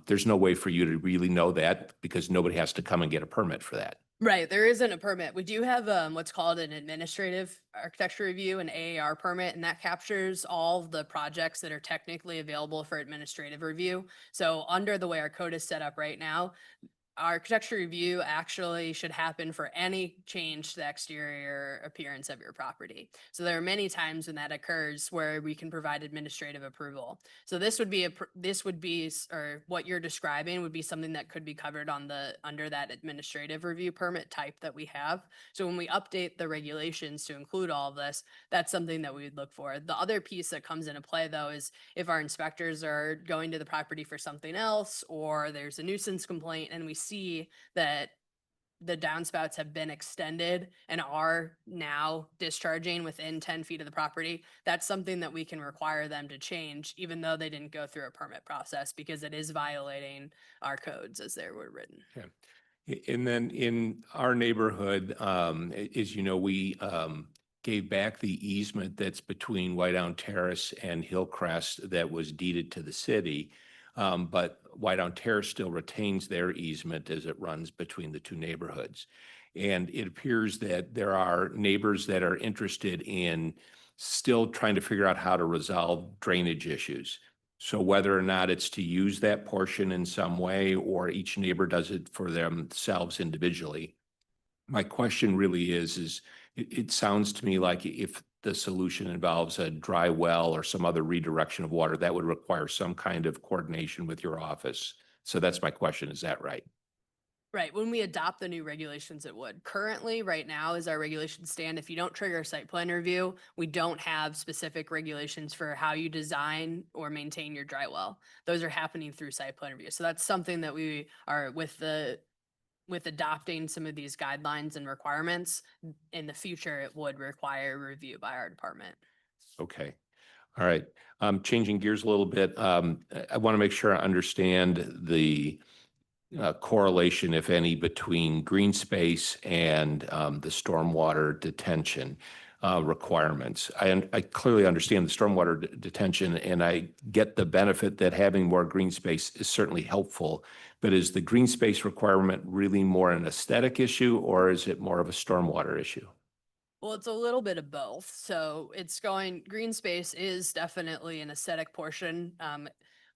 There's no way for you to really know that because nobody has to come and get a permit for that. Right, there isn't a permit. We do have what's called an administrative architecture review, an AAR permit, and that captures all of the projects that are technically available for administrative review. So under the way our code is set up right now, architecture review actually should happen for any change to the exterior appearance of your property. So there are many times when that occurs where we can provide administrative approval. So this would be or what you're describing would be something that could be covered under that administrative review permit type that we have. So when we update the regulations to include all of this, that's something that we would look for. The other piece that comes into play though is if our inspectors are going to the property for something else, or there's a nuisance complaint and we see that the downspouts have been extended and are now discharging within 10 feet of the property, that's something that we can require them to change, even though they didn't go through a permit process, because it is violating our codes as they were written. Okay. And then in our neighborhood, as you know, we gave back the easement that's between Whiteout Terrace and Hillcrest that was deeded to the city. But Whiteout Terrace still retains their easement as it runs between the two neighborhoods. And it appears that there are neighbors that are interested in still trying to figure out how to resolve drainage issues. So whether or not it's to use that portion in some way, or each neighbor does it for themselves individually. My question really is it sounds to me like if the solution involves a dry well or some other redirection of water, that would require some kind of coordination with your office. So that's my question. Is that right? Right, when we adopt the new regulations, it would. Currently, right now, as our regulations stand, if you don't trigger a site plan review, we don't have specific regulations for how you design or maintain your dry well. Those are happening through site plan review. So that's something that we are with adopting some of these guidelines and requirements. In the future, it would require review by our department. Okay. All right. Changing gears a little bit. I want to make sure I understand the correlation, if any, between green space and the stormwater detention requirements. I clearly understand the stormwater detention, and I get the benefit that having more green space is certainly helpful. But is the green space requirement really more an aesthetic issue, or is it more of a stormwater issue? Well, it's a little bit of both. So green space is definitely an aesthetic portion.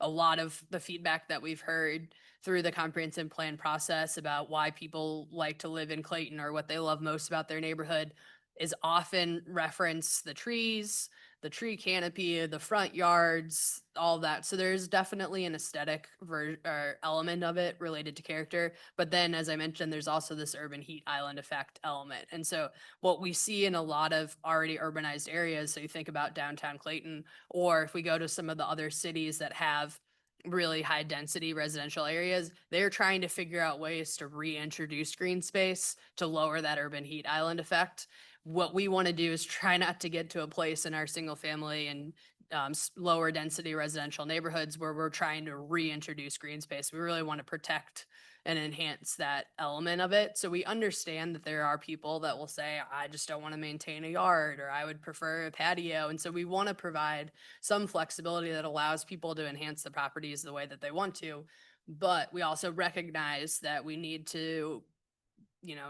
A lot of the feedback that we've heard through the comprehensive plan process about why people like to live in Clayton or what they love most about their neighborhood is often reference the trees, the tree canopy, the front yards, all that. So there's definitely an aesthetic element of it related to character. But then, as I mentioned, there's also this urban heat island effect element. And so what we see in a lot of already urbanized areas, so you think about downtown Clayton, or if we go to some of the other cities that have really high density residential areas, they're trying to figure out ways to reintroduce green space to lower that urban heat island effect. What we want to do is try not to get to a place in our single family and lower density residential neighborhoods where we're trying to reintroduce green space. We really want to protect and enhance that element of it. So we understand that there are people that will say, I just don't want to maintain a yard, or I would prefer a patio. And so we want to provide some flexibility that allows people to enhance the properties the way that they want to. But we also recognize that we need to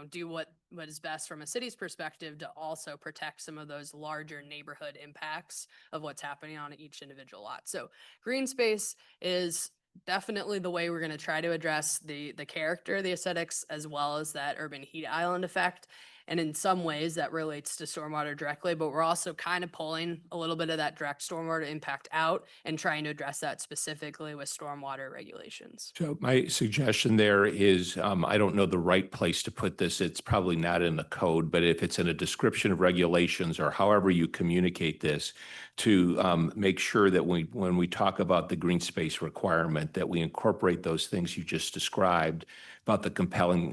do what is best from a city's perspective to also protect some of those larger neighborhood impacts of what's happening on each individual lot. So green space is definitely the way we're going to try to address the character, the aesthetics, as well as that urban heat island effect. And in some ways that relates to stormwater directly, but we're also kind of pulling a little bit of that direct stormwater impact out and trying to address that specifically with stormwater regulations. So my suggestion there is, I don't know the right place to put this. It's probably not in the code, but if it's in a description of regulations or however you communicate this, to make sure that when we talk about the green space requirement, that we incorporate those things you just described about the compelling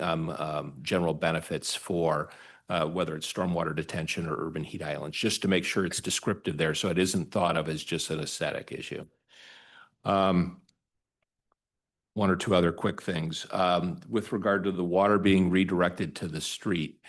general benefits for whether it's stormwater detention or urban heat islands, just to make sure it's descriptive there so it isn't thought of as just an aesthetic issue. One or two other quick things. With regard to the water being redirected to the street,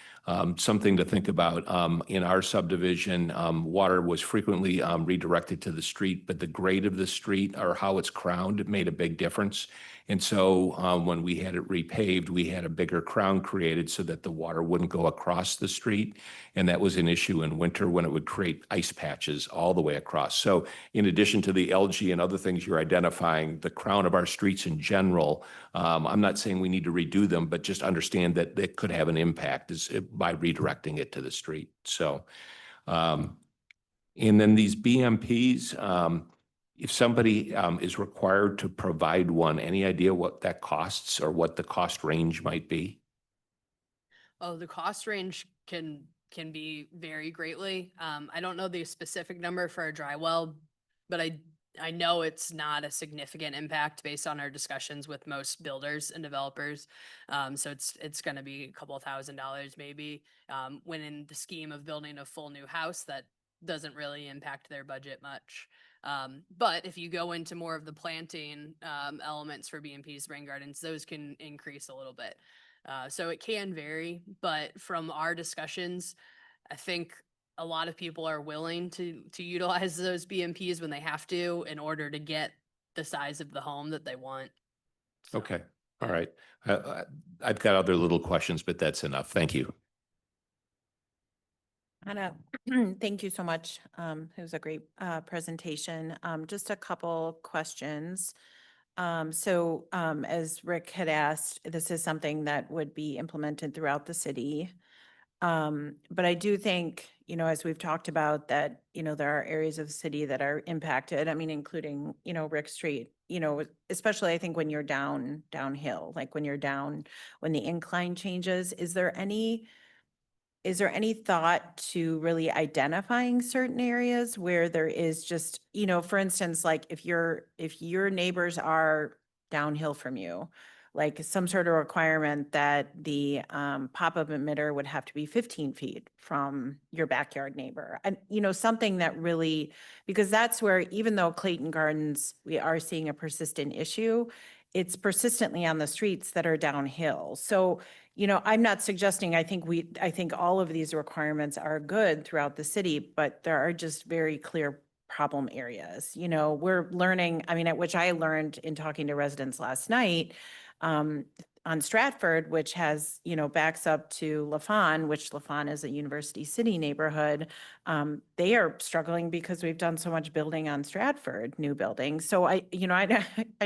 something to think about. In our subdivision, water was frequently redirected to the street, but the grade of the street or how it's crowned made a big difference. And so when we had it repaved, we had a bigger crown created so that the water wouldn't go across the street. And that was an issue in winter when it would create ice patches all the way across. So in addition to the algae and other things you're identifying, the crown of our streets in general, I'm not saying we need to redo them, but just understand that it could have an impact by redirecting it to the street. So, and then these BMPs, if somebody is required to provide one, any idea what that costs or what the cost range might be? Oh, the cost range can be vary greatly. I don't know the specific number for a dry well, but I know it's not a significant impact based on our discussions with most builders and developers. So it's going to be a couple $1,000 maybe. When in the scheme of building a full new house, that doesn't really impact their budget much. But if you go into more of the planting elements for BMPs, rain gardens, those can increase a little bit. So it can vary, but from our discussions, I think a lot of people are willing to utilize those BMPs when they have to in order to get the size of the home that they want. So, Okay, all right. I've got other little questions, but that's enough. Thank you. Anna, thank you so much. It was a great presentation. Just a couple questions. As Rick had asked, this is something that would be implemented throughout the city. But I do think, as we've talked about that, there are areas of the city that are impacted. I mean, including, Rick Street, especially I think when you're downhill, like when the incline changes, is there any thought to really identifying certain areas where there is just, for instance, like if your neighbors are downhill from you, like some sort of requirement that the pop-up emitter would have to be 15 feet from your backyard neighbor. And, something that really, because that's where, even though Clayton Gardens, we are seeing a persistent issue, it's persistently on the streets that are downhill. So, I'm not suggesting, I think all of these requirements are good throughout the city, but there are just very clear problem areas. We're learning, which I learned in talking to residents last night, on Stratford, which has, backs up to LaFawn, which LaFawn is a University City neighborhood. They are struggling because we've done so much building on Stratford, new buildings. So I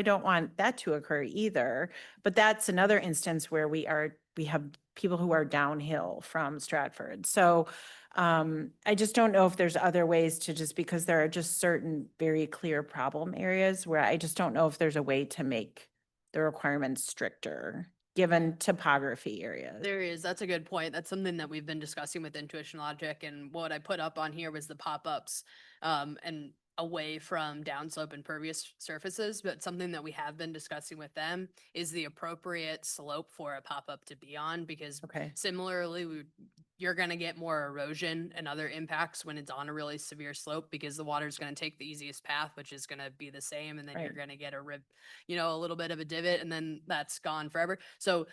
don't want that to occur either. But that's another instance where we have people who are downhill from Stratford. So I just don't know if there's other ways to, just because there are just certain very clear problem areas where I just don't know if there's a way to make the requirements stricter, given topography areas. There is. That's a good point. That's something that we've been discussing with Intuition Logic. And what I put up on here was the pop-ups and away from downslope and pervious surfaces. But something that we have been discussing with them is the appropriate slope for a pop-up to be on, because Okay. similarly, you're going to get more erosion and other impacts when it's on a really severe slope, because the water is going to take the easiest path, which is going to be the same. And then you're Right. going to get a rip, a little bit of a divot, and then that's gone forever. So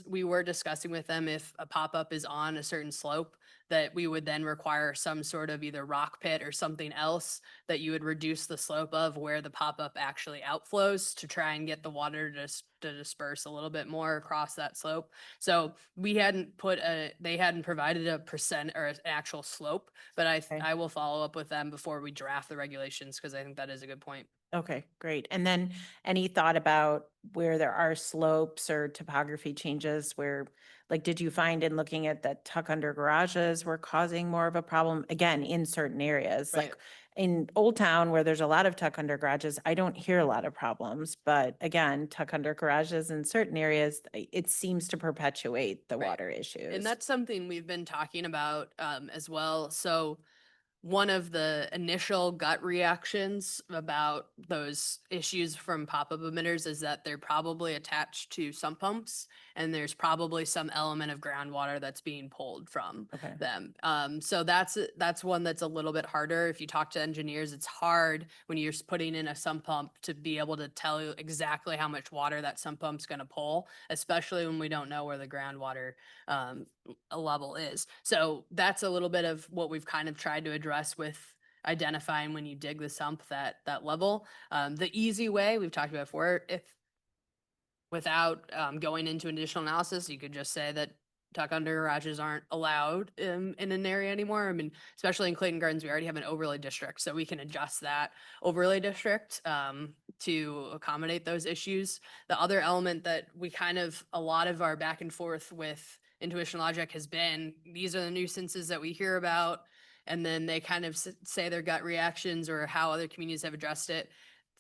we were discussing with them, if a pop-up is on a certain slope, that we would then require some sort of either rock pit or something else that you would reduce the slope of where the pop-up actually outflows, to try and get the water to to disperse a little bit more across that slope. So they hadn't provided a percent or an actual slope, but Okay. I will follow up with them before we draft the regulations because I think that is a good point. Okay, great. And then any thought about where there are slopes or topography changes where, like, did you find in looking at that tuck under garages were causing more of a problem? Again, in certain areas, like Right. in Old Town where there's a lot of tuck under garages, I don't hear a lot of problems. But again, tuck under garages in certain areas, it seems to perpetuate the Right. water issues. And that's something we've been talking about as well. So one of the initial gut reactions about those issues from pop-up emitters is that they're probably attached to sump pumps and there's probably some element of groundwater that's being pulled from Okay. them. So that's one that's a little bit harder. If you talk to engineers, it's hard when you're putting in a sump pump to be able to tell you exactly how much water that sump pump's going to pull, especially when we don't know where the groundwater level is. So that's a little bit of what we've kind of tried to address with identifying when you dig the sump that level. The easy way we've talked about before, if without going into additional analysis, you could just say that tuck under garages aren't allowed in an area anymore. I mean, especially in Clayton Gardens, we already have an overlay district, so we can adjust that overlay district to accommodate those issues. The other element that we a lot of our back and forth with Intuition Logic has been, these are the nuisances that we hear about, and then they kind of say their gut reactions or how other communities have addressed it.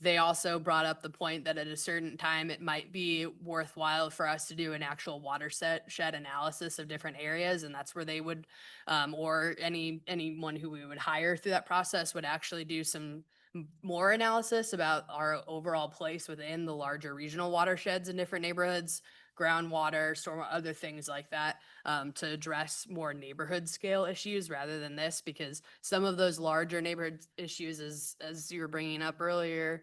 They also brought up the point that at a certain time, it might be worthwhile for us to do an actual watershed analysis of different areas. And that's where they would, or anyone who we would hire through that process would actually do some more analysis about our overall place within the larger regional watersheds in different neighborhoods, groundwater, storm, other things like that, to address more neighborhood scale issues rather than this, because some of those larger neighborhood issues, as you were bringing up earlier,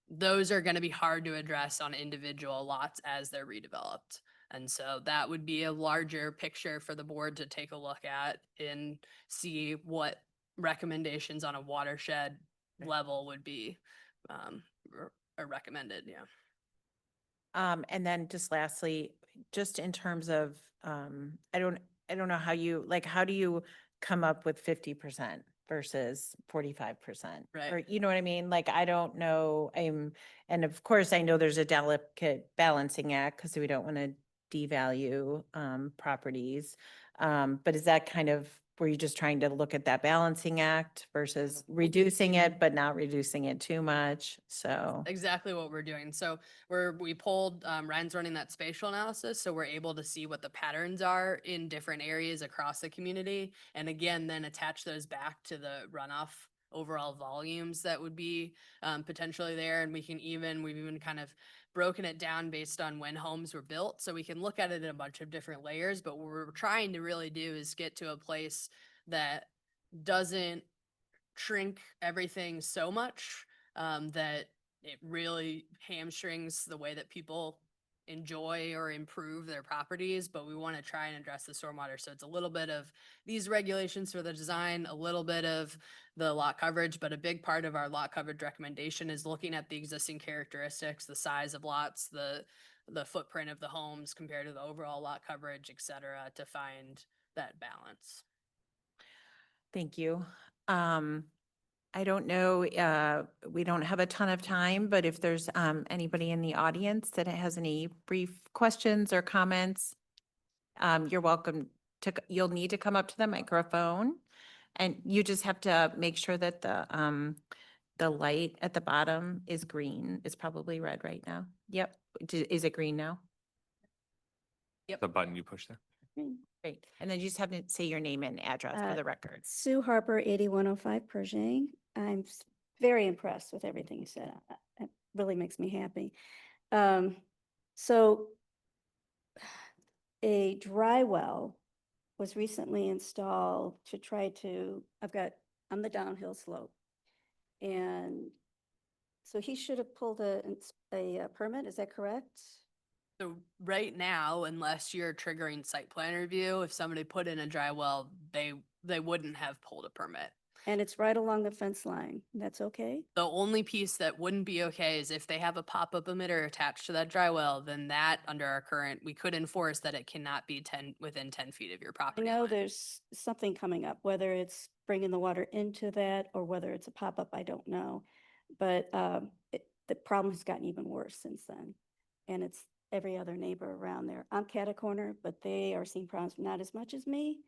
those are going to be hard to address on individual lots as they're redeveloped. And so that would be a larger picture for the board to take a look at and see what recommendations on a watershed level would be recommended. Yeah. And then just lastly, just in terms of, I don't know how you, like, how do you come up with 50% versus 45%? Right. Or, you know what I mean? Like, I don't know, and of course, I know there's a delicate balancing act because we don't want to devalue, properties. But is that kind of, were you just trying to look at that balancing act versus reducing it, but not reducing it too much? So. Exactly what we're doing. So we pulled, Ryan's running that spatial analysis, so we're able to see what the patterns are in different areas across the community. And again, then attach those back to the runoff overall volumes that would be potentially there. And we've even kind of broken it down based on when homes were built. So we can look at it in a bunch of different layers, but what we're trying to really do is get to a place that doesn't shrink everything so much that it really hamstrings the way that people enjoy or improve their properties, but we want to try and address the stormwater. So it's a little bit of these regulations for the design, a little bit of the lot coverage, but a big part of our lot coverage recommendation is looking at the existing characteristics, the size of lots, the footprint of the homes compared to the overall lot coverage, et cetera, to find that balance. Thank you. I don't know, we don't have a ton of time, but if there's anybody in the audience that has any brief questions or comments, you're welcome to, you'll need to come up to the microphone. And you just have to make sure that the light at the bottom is green. It's probably red right now. Yep. Is it green now? The button you push there. Great. And then you just have to say your name and address for the record. Sue Harper, 8105 Pershing. I'm very impressed with everything you said. It really makes me happy. So a dry well was recently installed to try to, I'm the downhill slope. And so he should have pulled a permit, is that correct? So right now, unless you're triggering site plan review, if somebody put in a dry well, they they wouldn't have pulled a permit. And it's right along the fence line. That's okay? The only piece that wouldn't be okay is if they have a pop-up emitter attached to that dry well, then that under our current, we could enforce that it cannot be within 10 feet of your I property know line. there's something coming up, whether it's bringing the water into that or whether it's a pop-up, I don't know. But the problem has gotten even worse since then. And it's every other neighbor around there. I'm cat corner, but they are seeing problems, not as much as me.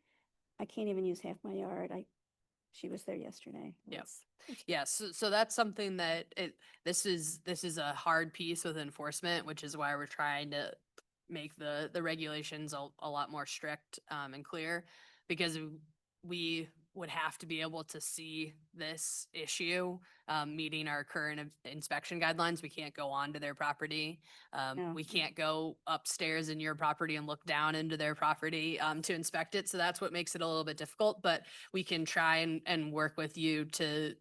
I can't even use half my yard. She was there yesterday. Yep. It's Yes, so that's something that this is a hard piece with enforcement, which is why we're trying to make the regulations a lot more strict and clear, because we would have to be able to see this issue meeting our current inspection guidelines. We can't go onto their property. No. We can't go upstairs in your property and look down into their property to inspect it. So that's what makes it a little bit difficult, but we can try and work with you to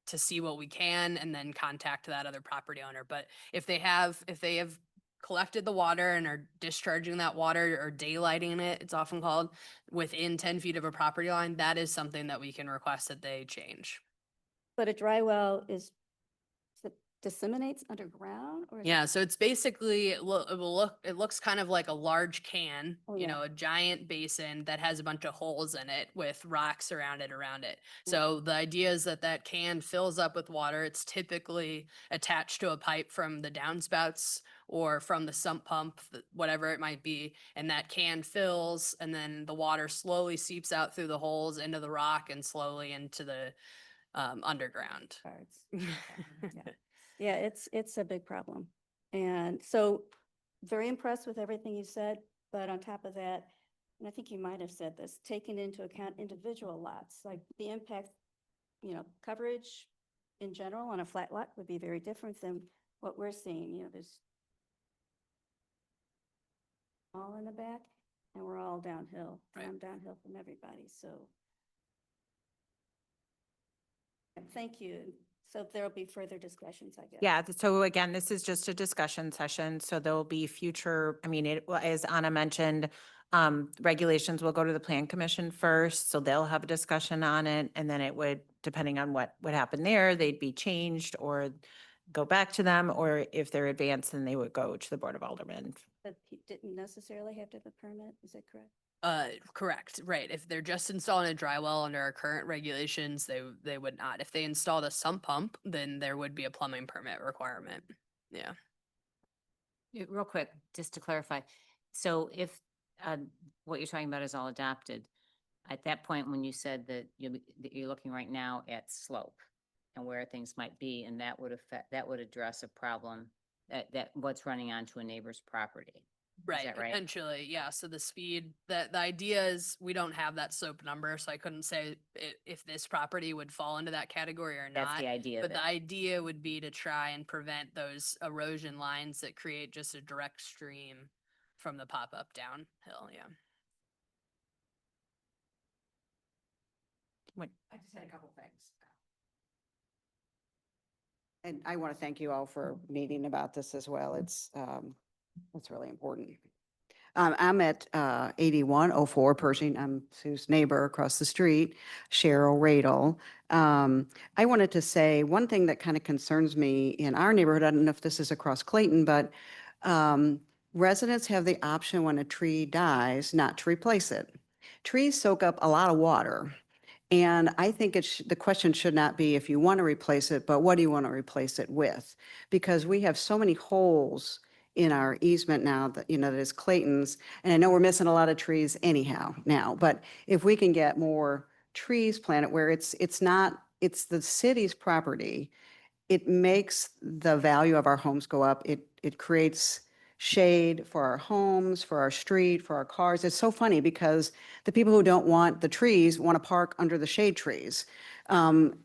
see what we can and then contact that other property owner. But if they have collected the water and are discharging that water or daylighting it, it's often called, within 10 feet of a property line, that is something that we can request that they change. But a dry well is, it disseminates underground or? is it- Yeah, so it's basically, it looks kind of like a large can, Oh, you yeah. know, a giant basin that has a bunch of holes in it with rocks around it. Mm. So the idea is that can fills up with water. It's typically attached to a pipe from the downspouts or from the sump pump, whatever it might be. And that can fills, and then the water slowly seeps out through the holes into the rock and slowly into the underground. Cards. Yeah. Yeah, it's a big problem. And so very impressed with everything you said, but on top of that, and I think you might have said this, taking into account individual lots, like the impact, coverage in general on a flat lot would be very different than what we're seeing. There's all in the back and we're all downhill. And Right. I'm downhill from everybody, so. Thank you. So there'll be further discussions, I guess. Yeah, so again, this is just a discussion session, so there will be future, I mean, as Anna mentioned, regulations will go to the Plan Commission first, so they'll have a discussion on it, and then it would, depending on what would happen there, they'd be changed or go back to them, or if they're advanced, then they would go to the Board of Aldermen. But he didn't necessarily have to have a permit, is that correct? Correct, right. If they're just installing a dry well under our current regulations, they would not. If they installed a sump pump, then there would be a plumbing permit requirement. Yeah. Real quick, just to clarify, so if what you're talking about is all adopted, at that point, when you said that you're looking right now at slope and where things might be, and that would address a problem that what's running onto a neighbor's property. Right, that right? potentially, yeah. So the speed, the idea is we don't have that slope number, so I couldn't say if this property would fall into that category or That's not. the idea of But it. the idea would be to try and prevent those erosion lines that create just a direct stream from the pop-up downhill, yeah. I just had a couple things. And I want to thank you all for meeting about this as well. It's really important. I'm at 8104 Pershing. I'm Sue's neighbor across the street, Cheryl Radel. I wanted to say one thing that kind of concerns me in our neighborhood. I don't know if this is across Clayton, but residents have the option when a tree dies not to replace it. Trees soak up a lot of water. And I think the question should not be if you want to replace it, but what do you want to replace it with? Because we have so many holes in our easement now that, that is Clayton's. And I know we're missing a lot of trees anyhow now, but if we can get more trees planted where it's the city's property, it makes the value of our homes go up. It creates shade for our homes, for our street, for our cars. It's so funny because the people who don't want the trees want to park under the shade trees.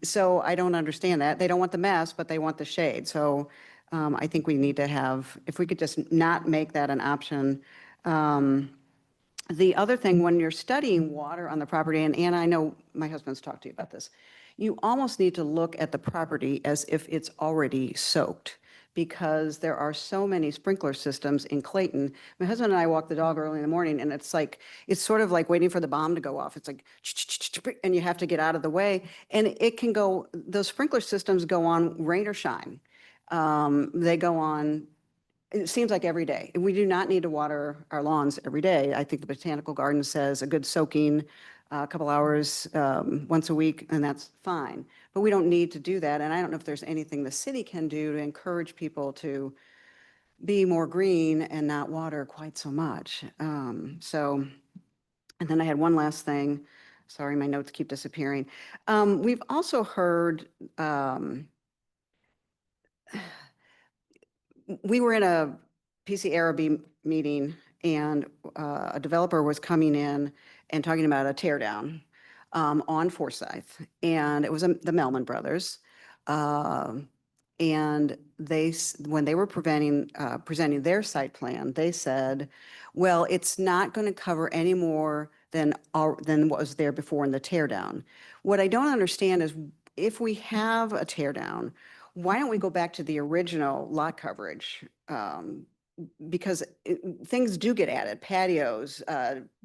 So I don't understand that. They don't want the mess, but they want the shade. So I think we need to have, if we could just not make that an option. The other thing, when you're studying water on the property, and Anna, I know my husband's talked to you about this, you almost need to look at the property as if it's already soaked, because there are so many sprinkler systems in Clayton. My husband and I walk the dog early in the morning, and it's sort of like waiting for the bomb to go off. It's like, and you have to get out of the way. And it can go, those sprinkler systems go on rain or shine. They go on, it seems like every day. We do not need to water our lawns every day. I think the botanical garden says a good soaking, a couple hours once a week, and that's fine. But we don't need to do that. And I don't know if there's anything the city can do to encourage people to be more green and not water quite so much. And then I had one last thing. Sorry, my notes keep disappearing. We've also heard, we were in a PCARB meeting and a developer was coming in and talking about a tear down on Forsyth. And it was the Melman brothers. And when they were presenting their site plan, they said, well, it's not going to cover any more than what was there before in the tear down. What I don't understand is if we have a tear down, why don't we go back to the original lot coverage? Because things do get added, patios,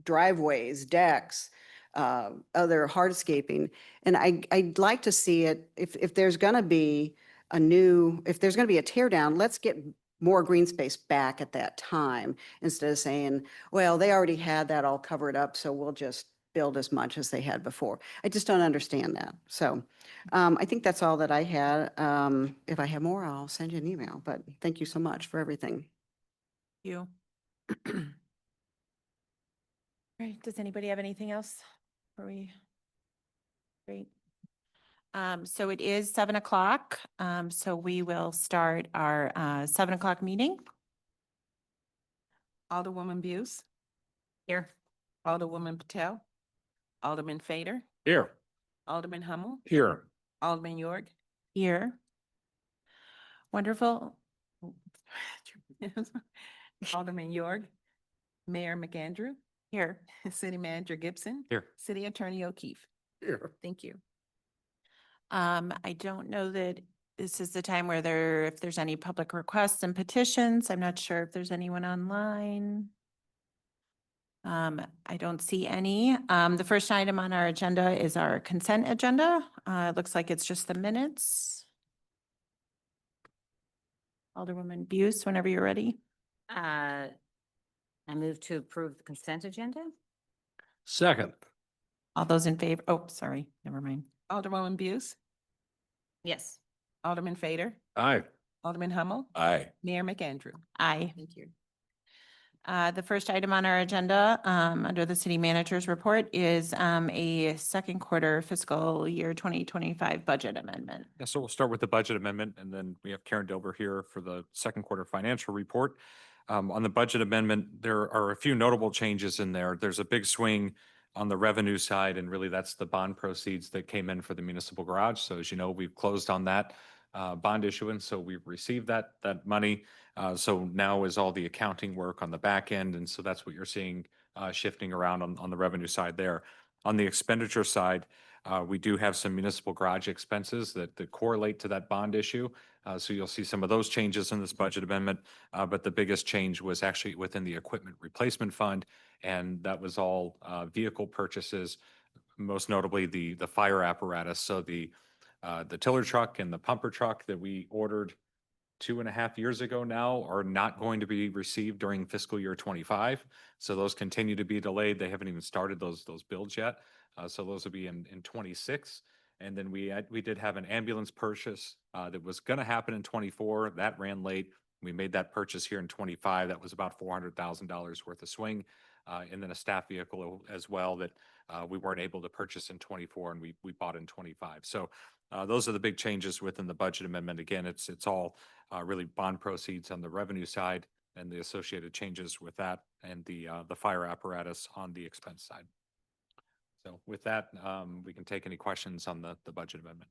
driveways, decks, other hardscaping. And I'd like to see it, if there's going to be if there's going to be a tear down, let's get more green space back at that time instead of saying, well, they already had that all covered up, so we'll just build as much as they had before. I just don't understand that. So I think that's all that I had. If I have more, I'll send you an email, but thank you so much for everything. You. All right, does anybody have anything else? Are we? Great. So it is 7 o'clock. So we will start our 7 o'clock meeting. Alderwoman Buse, Here. Alderwoman Patel, Alderman Fader, Here. Alderman Hummel, Here. Alderman York. Here. Wonderful. Alderman York, Mayor McAndrew, Here. City Manager Gibson. Here. City Attorney O'Keefe. Here. Thank you. I don't know that this is the time where if there's any public requests and petitions. I'm not sure if there's anyone online. I don't see any. The first item on our agenda is our consent agenda. It looks like it's just the minutes. Alderwoman Buse, whenever you're ready. I move to approve the consent agenda. Second. All those in favor? Oh, sorry, never mind. Alderwoman Buse, Yes. Alderman Fader, Aye. Alderman Hummel, Aye. Mayor McAndrew. Aye. Thank you. The first item on our agenda, under the city manager's report is, a second quarter fiscal year 2025 budget amendment. Yeah, so we'll start with the budget amendment, and then we have Karen Dover here for the second quarter financial report. On the budget amendment, there are a few notable changes in there. There's a big swing on the revenue side, and really that's the bond proceeds that came in for the municipal garage. So as you know, we've closed on that bond issuance, so we've received that money. So now is all the accounting work on the back end, and so that's what you're seeing shifting around on the revenue side there. On the expenditure side, we do have some municipal garage expenses that correlate to that bond issue. So you'll see some of those changes in this budget amendment. But the biggest change was actually within the equipment replacement fund. And that was all vehicle purchases, most notably the fire apparatus. So the tiller truck and the pumper truck that we ordered 2.5 years ago now are not going to be received during fiscal year 25. So those continue to be delayed. They haven't even started those builds yet. So those will be in 26. And then we did have an ambulance purchase that was going to happen in 24. That ran late. We made that purchase here in 25. That was about $400,000 worth of swing. And then a staff vehicle as well that we weren't able to purchase in 24 and we bought in 25. So those are the big changes within the budget amendment. Again, it's all really bond proceeds on the revenue side and the associated changes with that and the fire apparatus on the expense side. So with that, we can take any questions on the budget amendment.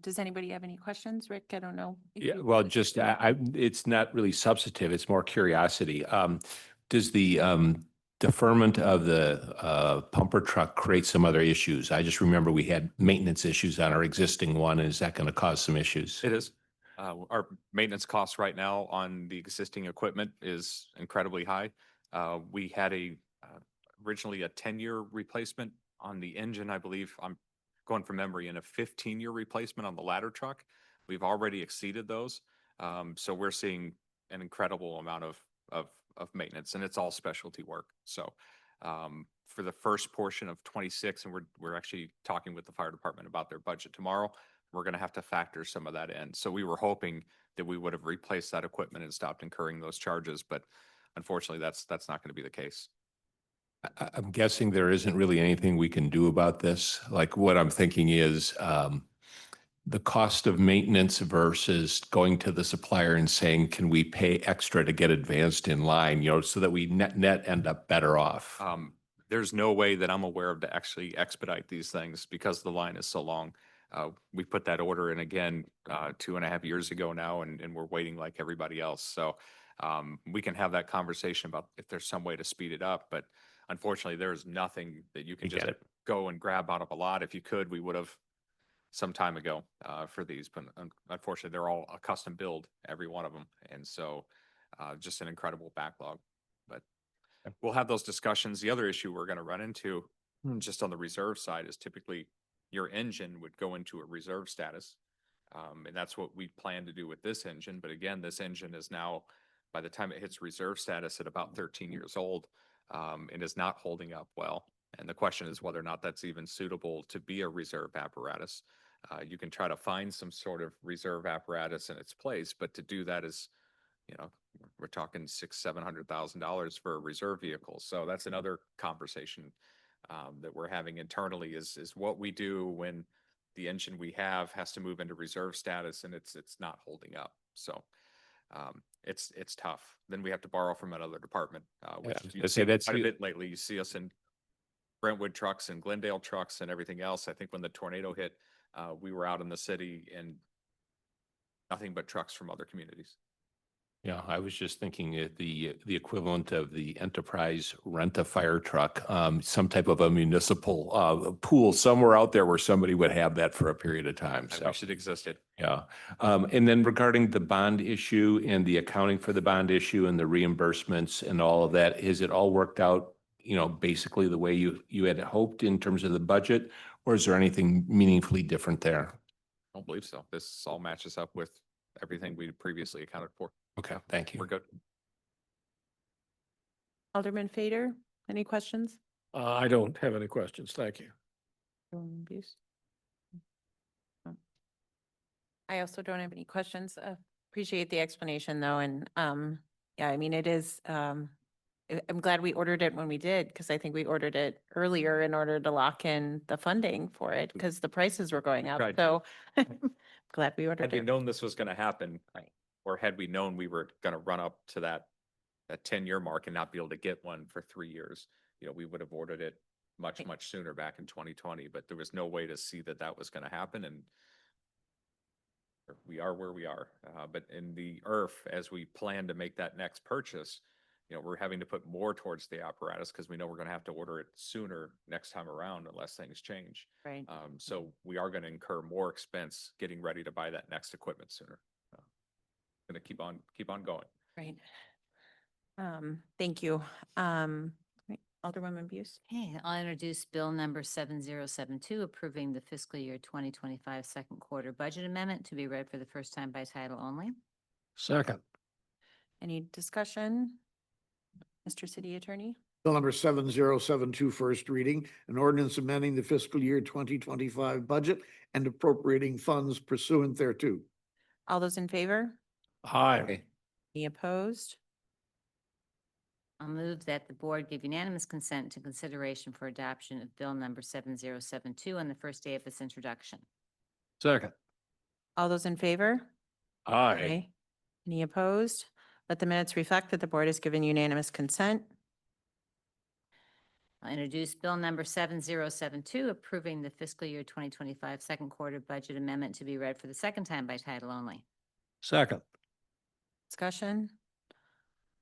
Does anybody have any questions? Rick, I don't know. if Yeah, you- well, just, it's not really substantive, it's more curiosity. Does the deferment of the pumper truck create some other issues? I just remember we had maintenance issues on our existing one. Is that going to cause some issues? It is. Our maintenance costs right now on the existing equipment is incredibly high. We had a originally a 10-year replacement on the engine, I believe. I'm going from memory, and a 15-year replacement on the ladder truck. We've already exceeded those. So we're seeing an incredible amount of maintenance, and it's all specialty work. So for the first portion of 26, and we're actually talking with the fire department about their budget tomorrow, we're going to have to factor some of that in. So we were hoping that we would have replaced that equipment and stopped incurring those charges, but unfortunately, that's not going to be the case. I'm guessing there isn't really anything we can do about this. Like what I'm thinking is the cost of maintenance versus going to the supplier and saying, can we pay extra to get advanced in line, so that we net end up better off. There's no way that I'm aware of to actually expedite these things because the line is so long. We put that order in again 2.5 years ago now, and we're waiting like everybody else. So we can have that conversation about if there's some way to speed it up, but unfortunately, there's nothing that you can I get just it. go and grab out of a lot. If you could, we would have some time ago for these, but unfortunately, they're all a custom build, every one of them. And so just an incredible backlog. But we'll have those discussions. The other issue we're going to run into just on the reserve side is typically your engine would go into a reserve status. And that's what we plan to do with this engine. But again, this engine is now, by the time it hits reserve status, at about 13 years old and is not holding up well. And the question is whether or not that's even suitable to be a reserve apparatus. You can try to find some sort of reserve apparatus in its place, but to do that is, we're talking $600,000-$700,000 for a reserve vehicle. So that's another conversation that we're having internally is what we do when the engine we have has to move into reserve status and it's not holding up. So it's tough. Then we have to borrow from another department, which Yeah, you I say see that's quite a the- bit lately. You see us in Brentwood trucks and Glendale trucks and everything else. I think when the tornado hit, we were out in the city and nothing but trucks from other communities. Yeah, I was just thinking the equivalent of the enterprise rent-a-fire truck, some type of a municipal pool somewhere out there where somebody would have that for a period of time. I So, wish it existed. yeah. And then regarding the bond issue and the accounting for the bond issue and the reimbursements and all of that, is it all worked out, basically the way you had hoped in terms of the budget, or is there anything meaningfully different there? I don't believe so. This all matches up with everything we previously accounted for. Okay, thank you. We're good. Alderman Fader, any questions? I don't have any questions. Thank you. Alderman Buse? I also don't have any questions. Appreciate the explanation though. And yeah, I mean, it is, I'm glad we ordered it when we did, because I think we ordered it earlier in order to lock in the funding for it because the prices were going up. Right. So glad we ordered Had we it. known this was going to happen, Right. or had we known we were going to run up to that 10-year mark and not be able to get one for 3 years, we would have ordered it much, Right. much sooner back in 2020, but there was no way to see that was going to happen. And we are where we are. But in the IRF, as we plan to make that next purchase, we're having to put more towards the apparatus because we know we're going to have to order it sooner next time around unless things change. Right. So we are going to incur more expense getting ready to buy that next equipment sooner. Going to keep on going. Right. Thank you. Right, Alderwoman Buse? Okay, I'll introduce Bill number 7072, approving the fiscal year 2025 second quarter budget amendment to be read for the first time by title only. Second. Any discussion? Mr. City Attorney? Bill number 7072, first reading, an ordinance amending the fiscal year 2025 budget and appropriating funds pursuant thereto. All those in favor? Aye. Any opposed? I'll move that the board give unanimous consent to consideration for adoption of Bill number 7072 on the first day of its introduction. Second. All those in favor? Aye. Any opposed? Let the minutes reflect that the board has given unanimous consent. I'll introduce Bill number 7072, approving the fiscal year 2025 second quarter budget amendment to be read for the second time by title only. Second. Discussion?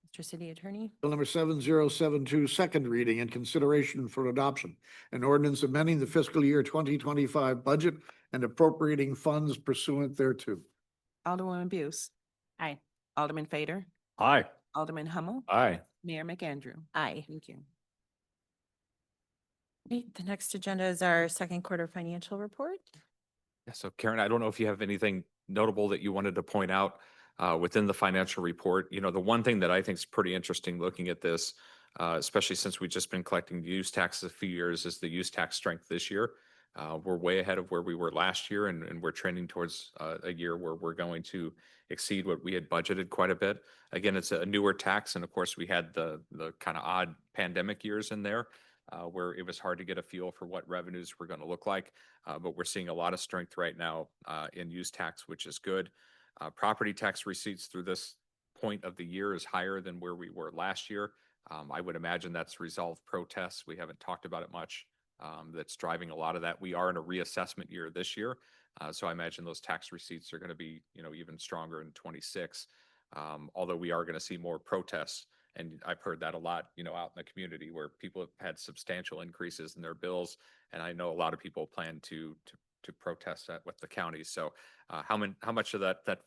Mr. City Attorney? Bill number 7072, second reading and consideration for adoption, an ordinance amending the fiscal year 2025 budget and appropriating funds pursuant thereto. Alderwoman Buse, Aye. Alderman Fader, Aye. Alderman Hummel, Aye. Mayor McAndrew. Aye. Thank you. Great. The next agenda is our second quarter financial report. Yeah, so Karen, I don't know if you have anything notable that you wanted to point out within the financial report. You know, the one thing that I think is pretty interesting looking at this, especially since we've just been collecting use taxes a few years, is the use tax strength this year. We're way ahead of where we were last year, and we're trending towards a year where we're going to exceed what we had budgeted quite a bit. Again, it's a newer tax, and of course, we had the kind of odd pandemic years in there where it was hard to get a feel for what revenues were going to look like. But we're seeing a lot of strength right now in use tax, which is good. Property tax receipts through this point of the year is higher than where we were last year. I would imagine that's resolved protests. We haven't talked about it much. That's driving a lot of that. We are in a reassessment year this year. So I imagine those tax receipts are going to be, even stronger in 26. Although we are going to see more protests. And I've heard that a lot, out in the community where people have had substantial increases in their bills. And I know a lot of people plan to protest that with the county. So how much of that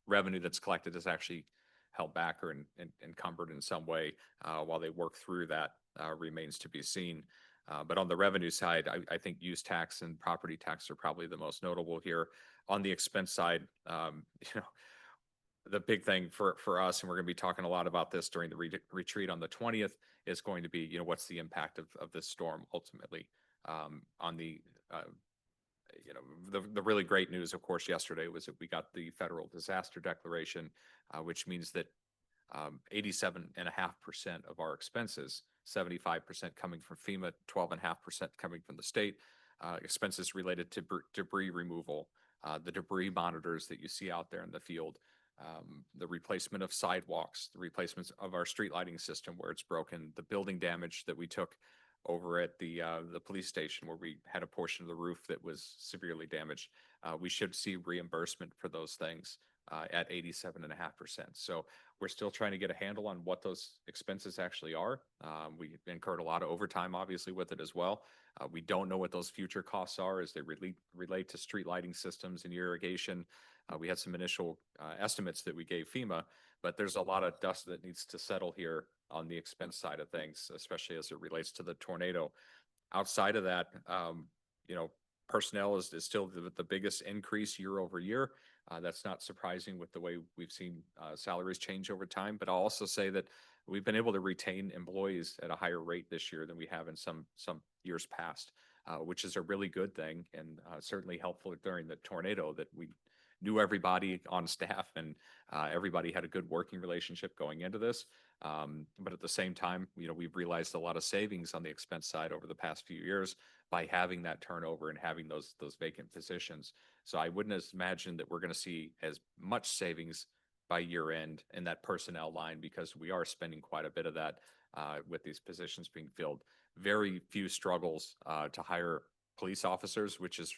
revenue that's collected is actually held back or encumbered in some way while they work through that remains to be seen. But on the revenue side, I think use tax and property tax are probably the most notable here. On the expense side, the big thing for us, and we're going to be talking a lot about this during the retreat on the 20th, is going to be, what's the impact of this storm ultimately on the, the really great news, of course, yesterday was that we got the federal disaster declaration, which means that 87.5% of our expenses, 75% coming from FEMA, 12.5% coming from the state, expenses related to debris removal, the debris monitors that you see out there in the field, the replacement of sidewalks, the replacements of our street lighting system where it's broken, the building damage that we took over at the police station where we had a portion of the roof that was severely damaged. We should see reimbursement for those things at 87.5%. So we're still trying to get a handle on what those expenses actually are. We incurred a lot of overtime, obviously, with it as well. We don't know what those future costs are as they relate to street lighting systems and irrigation. We had some initial estimates that we gave FEMA, but there's a lot of dust that needs to settle here on the expense side of things, especially as it relates to the tornado. Outside of that, personnel is still the biggest increase year over year. That's not surprising with the way we've seen salaries change over time. But I'll also say that we've been able to retain employees at a higher rate this year than we have in some years past, which is a really good thing and certainly helpful during the tornado that we knew everybody on staff and everybody had a good working relationship going into this. But at the same time, we've realized a lot of savings on the expense side over the past few years by having that turnover and having those vacant positions. So I wouldn't imagine that we're going to see as much savings by year end in that personnel line because we are spending quite a bit of that with these positions being filled. Very few struggles to hire police officers, which is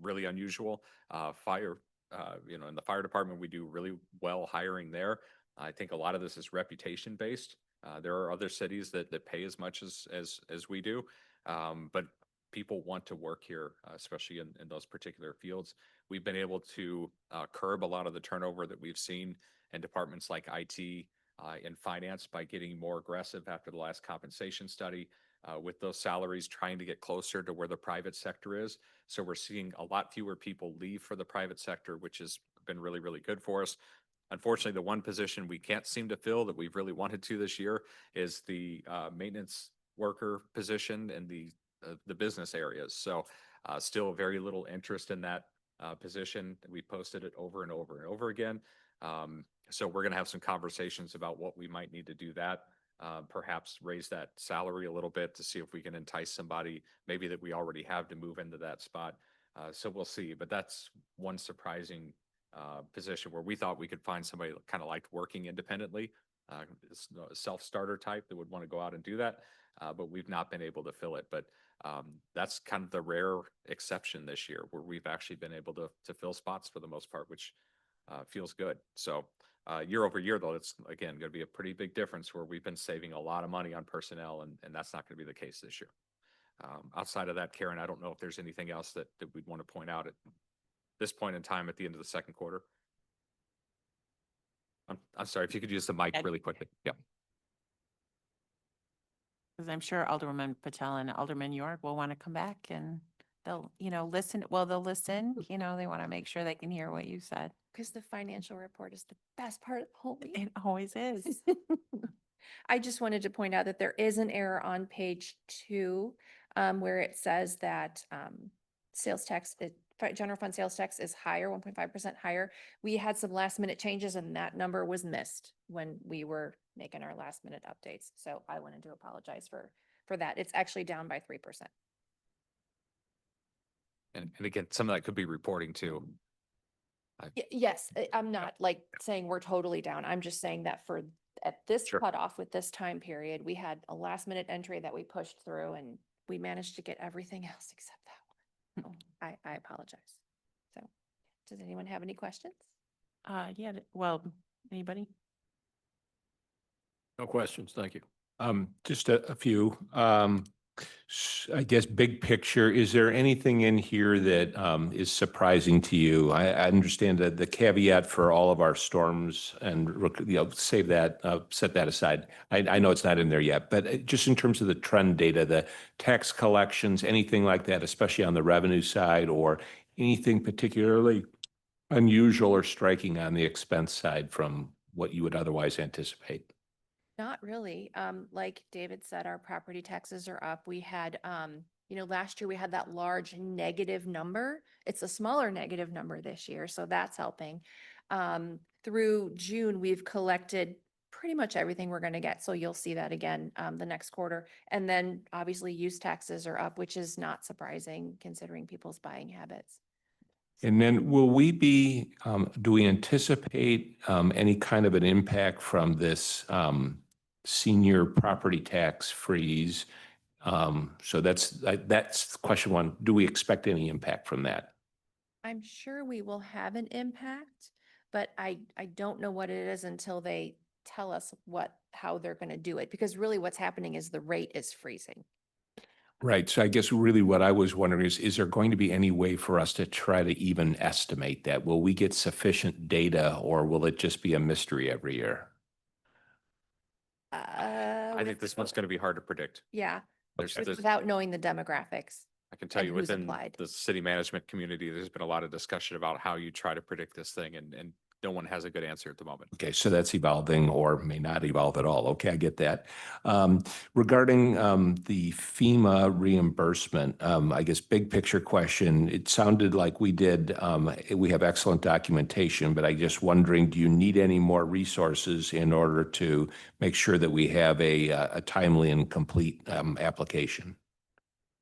really unusual. In the fire department, we do really well hiring there. I think a lot of this is reputation based. There are other cities that pay as much as we do, but people want to work here, especially in those particular fields. We've been able to curb a lot of the turnover that we've seen in departments like IT and finance by getting more aggressive after the last compensation study with those salaries, trying to get closer to where the private sector is. So we're seeing a lot fewer people leave for the private sector, which has been really, really good for us. Unfortunately, the one position we can't seem to fill that we've really wanted to this year is the maintenance worker position in the business areas. So still very little interest in that position. We posted it over and over and over again. So we're going to have some conversations about what we might need to do that. Perhaps raise that salary a little bit to see if we can entice somebody maybe that we already have to move into that spot. So we'll see. But that's one surprising position where we thought we could find somebody that kind of liked working independently, a self-starter type that would want to go out and do that. But we've not been able to fill it. But that's kind of the rare exception this year where we've actually been able to fill spots for the most part, which feels good. So year over year, though, it's again going to be a pretty big difference where we've been saving a lot of money on personnel, and that's not going to be the case this year. Outside of that, Karen, I don't know if there's anything else that we'd want to point out at this point in time at the end of the second quarter. I'm sorry, if you could use the mic really quickly. Yeah. Because I'm sure Alderman Patel and Alderman York will want to come back and they'll, listen. Well, they'll listen, they want to make sure they can hear what you said. Because the financial report is the best part of the whole meeting. It always is. I just wanted to point out that there is an error on page 2, where it says that sales tax, general fund sales tax is higher, 1.5% higher. We had some last minute changes and that number was missed when we were making our last minute updates. So I wanted to apologize for that. It's actually down by 3%. And again, some of that could be reporting too. Yes, I'm not like saying we're totally down. I'm just saying that at this Sure. cutoff with this time period, we had a last minute entry that we pushed through and we managed to get everything else except that one. I apologize. So, does anyone have any questions? Yeah, well, anybody? No questions. Thank you. Just a few. I guess big picture, is there anything in here that is surprising to you? I understand that the caveat for all of our storms and, save that, set that aside. I know it's not in there yet, but just in terms of the trend data, the tax collections, anything like that, especially on the revenue side, or anything particularly unusual or striking on the expense side from what you would otherwise anticipate? Not really. Like David said, our property taxes are up. We had, last year we had that large negative number. It's a smaller negative number this year, so that's helping. Through June, we've collected pretty much everything we're going to get. So you'll see that again, the next quarter. And then obviously use taxes are up, which is not surprising considering people's buying habits. And then do we anticipate any kind of an impact from this senior property tax freeze? So that's question one. Do we expect any impact from that? I'm sure we will have an impact, but I don't know what it is until they tell us how they're going to do it. Because really what's happening is the rate is freezing. Right. So I guess really what I was wondering is there going to be any way for us to try to even estimate that? Will we get sufficient data or will it just be a mystery every year? I think this one's going to be hard to predict. Yeah, There's, without knowing the demographics. I can tell and you who's within applied. the city management community, there's been a lot of discussion about how you try to predict this thing and no one has a good answer at the moment. Okay, so that's evolving or may not evolve at all. Okay, I get that. Regarding the FEMA reimbursement, I guess big picture question, it sounded like we have excellent documentation, but I just wondering, do you need any more resources in order to make sure that we have a timely and complete application?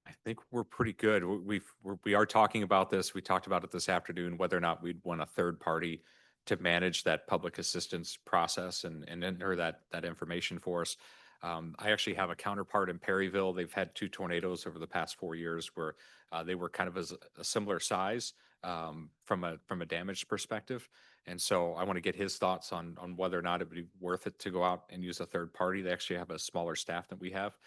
I think we're pretty good. We are talking about this. We talked about it this afternoon, whether or not we'd want a third party to manage that public assistance process and enter that information for us. I actually have a counterpart in Perryville. They've had 2 tornadoes over the past 4 years where they were kind of a similar size from a damage perspective. And so I want to get his thoughts on whether or not it would be worth it to go out and use a third party. They actually have a smaller staff than we have.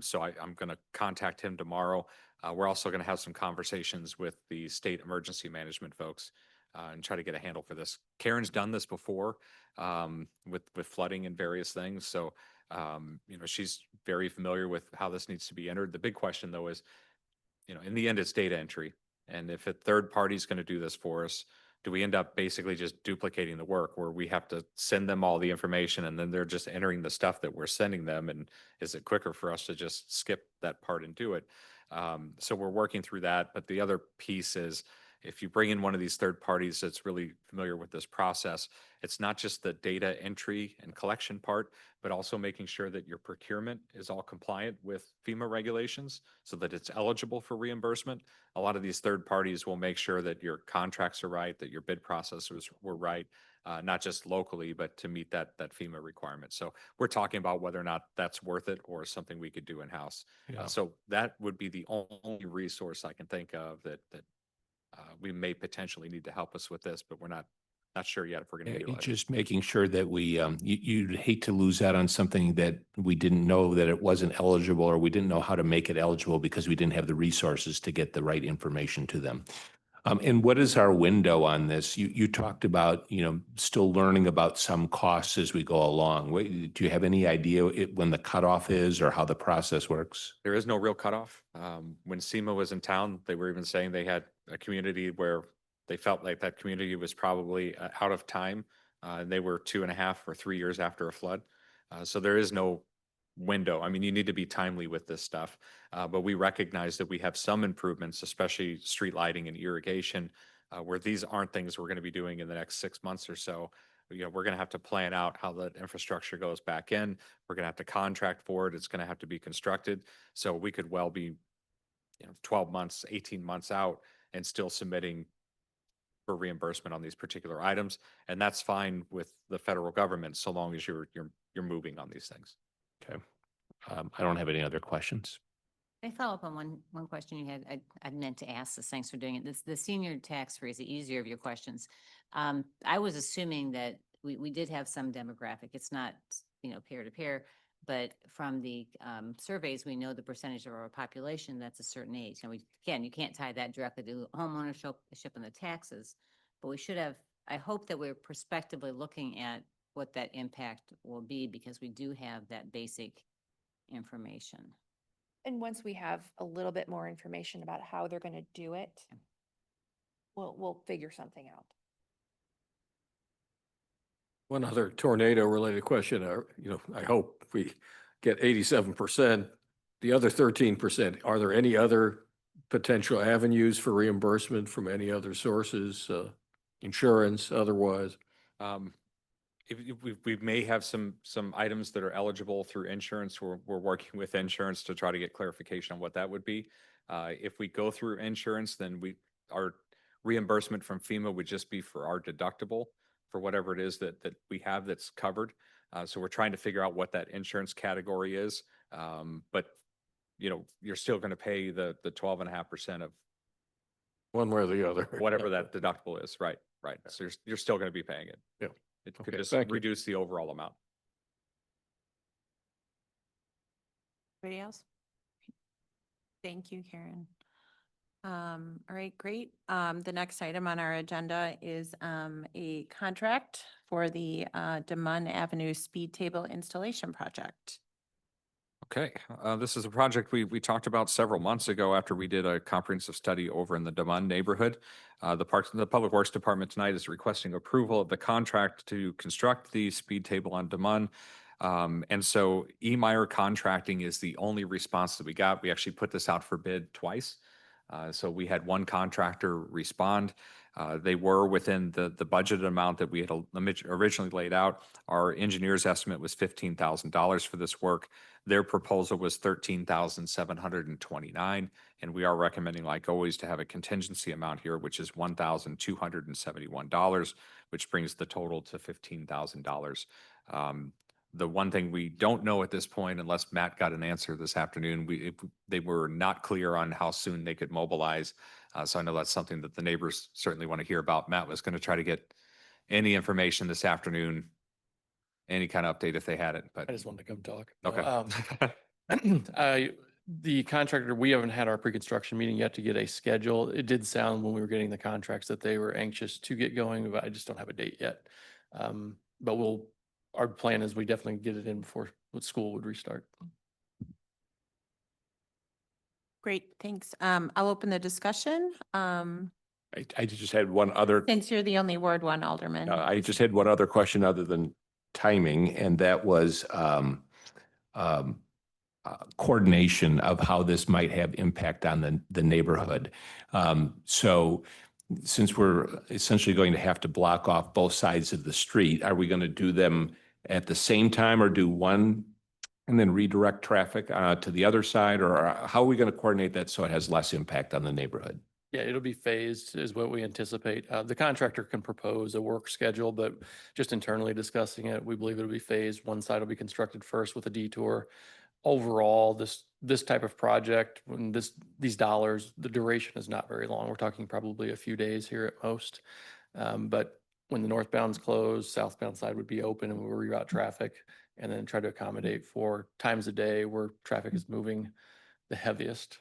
So I'm going to contact him tomorrow. We're also going to have some conversations with the state emergency management folks and try to get a handle for this. Karen's done this before with flooding and various things. So, she's very familiar with how this needs to be entered. The big question though is, in the end, it's data entry. And if a third party is going to do this for us, do we end up basically just duplicating the work where we have to send them all the information and then they're just entering the stuff that we're sending them? And is it quicker for us to just skip that part and do it? So we're working through that. But the other piece is, if you bring in one of these third parties that's really familiar with this process, it's not just the data entry and collection part, but also making sure that your procurement is all compliant with FEMA regulations so that it's eligible for reimbursement. A lot of these third parties will make sure that your contracts are right, that your bid processes were right, not just locally, but to meet that FEMA requirement. So we're talking about whether or not that's worth it or something we could do in-house. Yeah. So that would be the only resource I can think of that we may potentially need to help us with this, but we're not sure yet if we're going to utilize it. Just making sure that you'd hate to lose out on something that we didn't know that it wasn't eligible, or we didn't know how to make it eligible because we didn't have the resources to get the right information to them. And what is our window on this? You talked about, still learning about some costs as we go along. Do you have any idea when the cutoff is or how the process works? There is no real cutoff. When SEMA was in town, they were even saying they had a community where they felt like that community was probably out of time. And they were 2.5 or 3 years after a flood. So there is no window. I mean, you need to be timely with this stuff. But we recognize that we have some improvements, especially street lighting and irrigation, where these aren't things we're going to be doing in the next 6 months or so. We're going to have to plan out how the infrastructure goes back in. We're going to have to contract for it. It's going to have to be constructed. So we could well be, 12 months, 18 months out and still submitting for reimbursement on these particular items. And that's fine with the federal government, so long as you're moving on these things. Okay. I don't have any other questions. Can I follow up on one question you had? I meant to ask this. Thanks for doing it. The senior tax free is the easier of your questions. I was assuming that we did have some demographic. It's not, peer to peer, but from the surveys, we know the percentage of our population that's a certain age. And you can't tie that directly to homeownership and the taxes, but we should have, I hope that we're prospectively looking at what that impact will be, because we do have that basic information. And once we have a little bit more information about how they're gonna do it, we'll figure something out. One other tornado related question, I hope we get 87%. The other 13%, are there any other potential avenues for reimbursement from any other sources, insurance, otherwise? We may have some items that are eligible through insurance. We're working with insurance to try to get clarification on what that would be. If we go through insurance, then our reimbursement from FEMA would just be for our deductible for whatever it is that we have that's covered. So we're trying to figure out what that insurance category is. But you're still going to pay the 12.5% of One way or the other. whatever that deductible is. Right. So you're still going to be paying it. Yeah. It could Okay, just thank you. reduce the overall amount. Anybody else? Thank you, Karen. All right, great. The next item on our agenda is a contract for the DeMunn Avenue Speed Table Installation Project. Okay, this is a project we talked about several months ago after we did a comprehensive study over in the DeMunn neighborhood. The Public Works Department tonight is requesting approval of the contract to construct the speed table on DeMunn. And so Meyer Contracting is the only response that we got. We actually put this out for bid twice. So we had one contractor respond. They were within the budgeted amount that we had originally laid out. Our engineer's estimate was $15,000 for this work. Their proposal was $13,729, and we are recommending, like always, to have a contingency amount here, which is $1,271, which brings the total to $15,000. The one thing we don't know at this point, unless Matt got an answer this afternoon, they were not clear on how soon they could mobilize. So I know that's something that the neighbors certainly want to hear about. Matt was going to try to get any information this afternoon, any kind of update if they had it, but I just wanted to come talk. okay. The contractor, we haven't had our pre-construction meeting yet to get a schedule. It did sound when we were getting the contracts that they were anxious to get going, but I just don't have a date yet. But our plan is we definitely get it in before school would restart. Great, thanks. I'll open the discussion. I just had one other. Since you're the only word one, Alderman. I just had one other question other than timing, and that was coordination of how this might have impact on the neighborhood. So since we're essentially going to have to block off both sides of the street, are we going to do them at the same time or do one and then redirect traffic to the other side? Or how are we going to coordinate that so it has less impact on the neighborhood? Yeah, it'll be phased is what we anticipate. The contractor can propose a work schedule, but just internally discussing it, we believe it'll be phased. One side will be constructed first with a detour. Overall, this type of project, when these dollars, the duration is not very long. We're talking probably a few days here at most. But when the northbound's closed, southbound side would be open and we'll reroute traffic and then try to accommodate for times a day where traffic is moving the heaviest.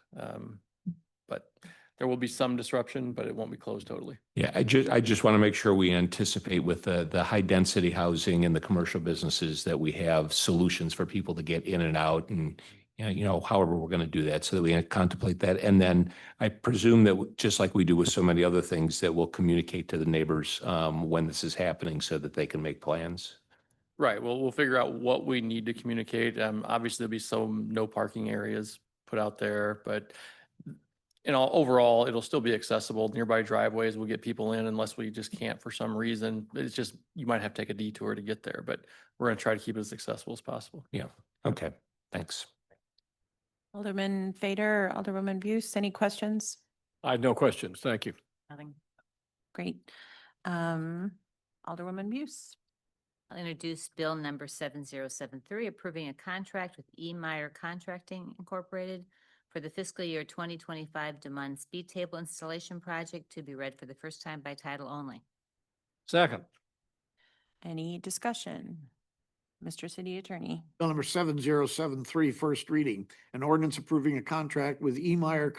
But there will be some disruption, but it won't be closed totally. Yeah, I just want to make sure we anticipate with the high density housing and the commercial businesses that we have solutions for people to get in and out and, however we're going to do that so that we contemplate that. And then I presume that just like we do with so many other things, that we'll communicate to the neighbors when this is happening so that they can make plans. Right. Well, we'll figure out what we need to communicate. Obviously there'll be some no parking areas put out there, but overall, it'll still be accessible. Nearby driveways will get people in unless we just can't for some reason. It's just, you might have to take a detour to get there, but we're going to try to keep it as accessible as possible. Yeah. Okay. Thanks. Alderman Fader, Alderwoman Buse, any questions? I have no questions. Thank you. Nothing. Great. Alderwoman Buse. I'll introduce Bill number 7073, approving a contract with E. Meyer Contracting Incorporated for the fiscal year 2025 Demond Speed Table Installation Project to be read for the first time by title only. Second. Any discussion? Mr. City Attorney. Bill number 7073, first reading, an ordinance approving a contract with E. Meyer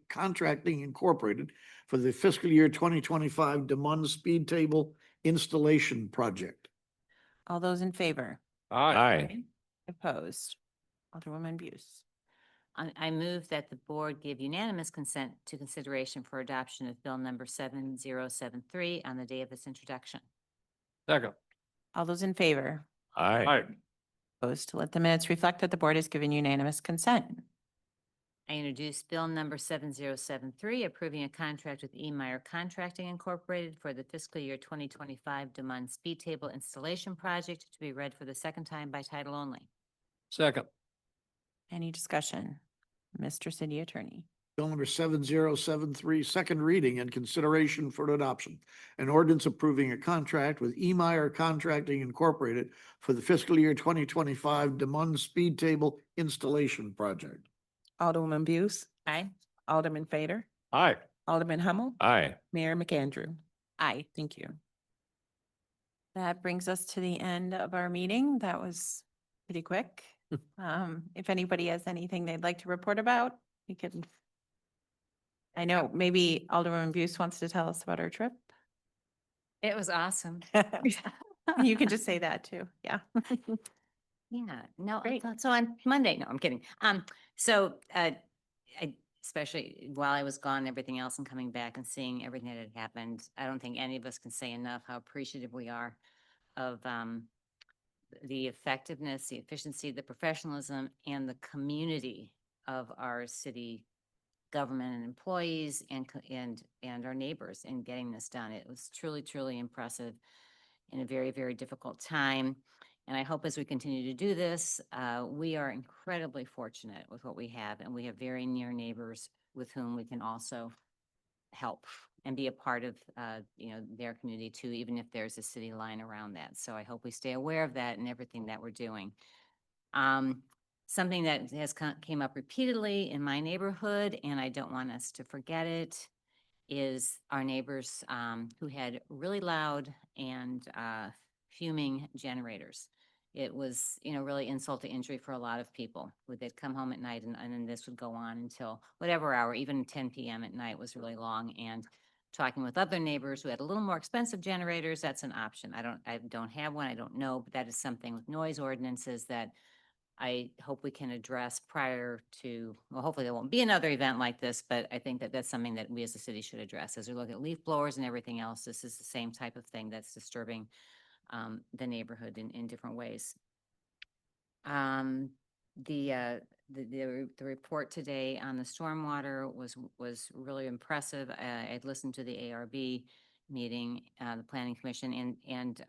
Contracting Incorporated for the fiscal year 2025 Demond Speed Table Installation Project. All those in favor? Aye. Opposed? Alderwoman Buse. I move that the board give unanimous consent to consideration for adoption of Bill number 7073 on the day of its introduction. Second. All those in favor? Aye. Opposed? To let the minutes reflect that the board has given unanimous consent. I introduce Bill number 7073, approving a contract with E. Meyer Contracting Incorporated for the fiscal year 2025 Demond Speed Table Installation Project to be read for the second time by title only. Second. Any discussion? Mr. City Attorney. Bill number 7073, second reading and consideration for adoption. An ordinance approving a contract with E. Meyer Contracting Incorporated for the fiscal year 2025 Demond Speed Table Installation Project. Alderwoman Buse, Aye. Alderman Fader, Aye. Alderman Hummel, Aye. Mayor McAndrew. Aye. Thank you. That brings us to the end of our meeting. That was pretty quick. If anybody has anything they'd like to report about, we can. I know maybe Alderman Buse wants to tell us about our trip. It was awesome. You can just say that too. Yeah. Yeah, no, Great. so on Monday, no, I'm kidding. I, especially while I was gone, and everything else and coming back and seeing everything that had happened, I don't think any of us can say enough how appreciative we are of, the effectiveness, the efficiency, the professionalism, and the community of our city government and employees and our neighbors in getting this done. It was truly, truly impressive in a very, very difficult time. And I hope as we continue to do this, we are incredibly fortunate with what we have, and we have very near neighbors with whom we can also help and be a part of, their community too, even if there's a city line around that. So I hope we stay aware of that in everything that we're doing. Something that has came up repeatedly in my neighborhood, and I don't want us to forget it, is our neighbors who had really loud and fuming generators. It was, really insult to injury for a lot of people. They'd come home at night and then this would go on until whatever hour, even 10 p.m. at night was really long. And talking with other neighbors who had a little more expensive generators, that's an option. I don't have one, I don't know, but that is something with noise ordinances that I hope we can address prior to, well, hopefully there won't be another event like this, but I think that that's something that we as a city should address. As we look at leaf blowers and everything else, this is the same type of thing that's disturbing the neighborhood in different ways. The report today on the stormwater was really impressive. I'd listened to the ARB meeting, the Planning Commission, and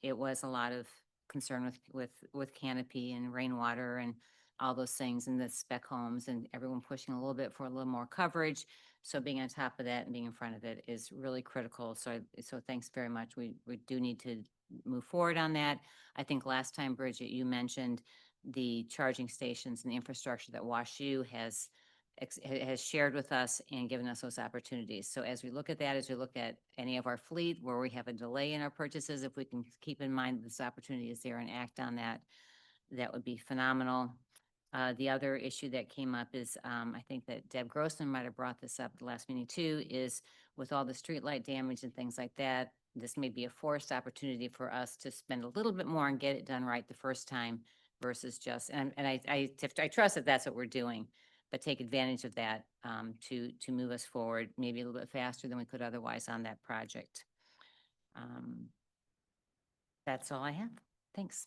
it was a lot of concern with canopy and rainwater and all those things and the spec homes and everyone pushing a little bit for a little more coverage. So being on top of that and being in front of it is really critical. So thanks very much. We do need to move forward on that. I think last time, Bridget, you mentioned the charging stations and the infrastructure that WashU has shared with us and given us those opportunities. So as we look at that, as we look at any of our fleet where we have a delay in our purchases, if we can keep in mind this opportunity is there and act on that, that would be phenomenal. The other issue that came up is, I think that Deb Grossman might have brought this up at the last meeting too, is with all the streetlight damage and things like that, this may be a forced opportunity for us to spend a little bit more and get it done right the first time versus just, and I trust that that's what we're doing, but take advantage of that to move us forward, maybe a little bit faster than we could otherwise on that project. That's all I have. Thanks.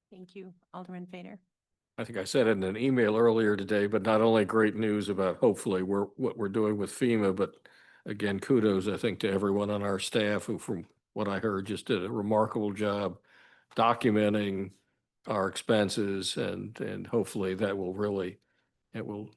Thank you, Alderman Fader. I think I said it in an email earlier today, but not only great news about hopefully what we're doing with FEMA, but again, kudos, I think, to everyone on our staff who, from what I heard, just did a remarkable job documenting our expenses, and hopefully that will really, it will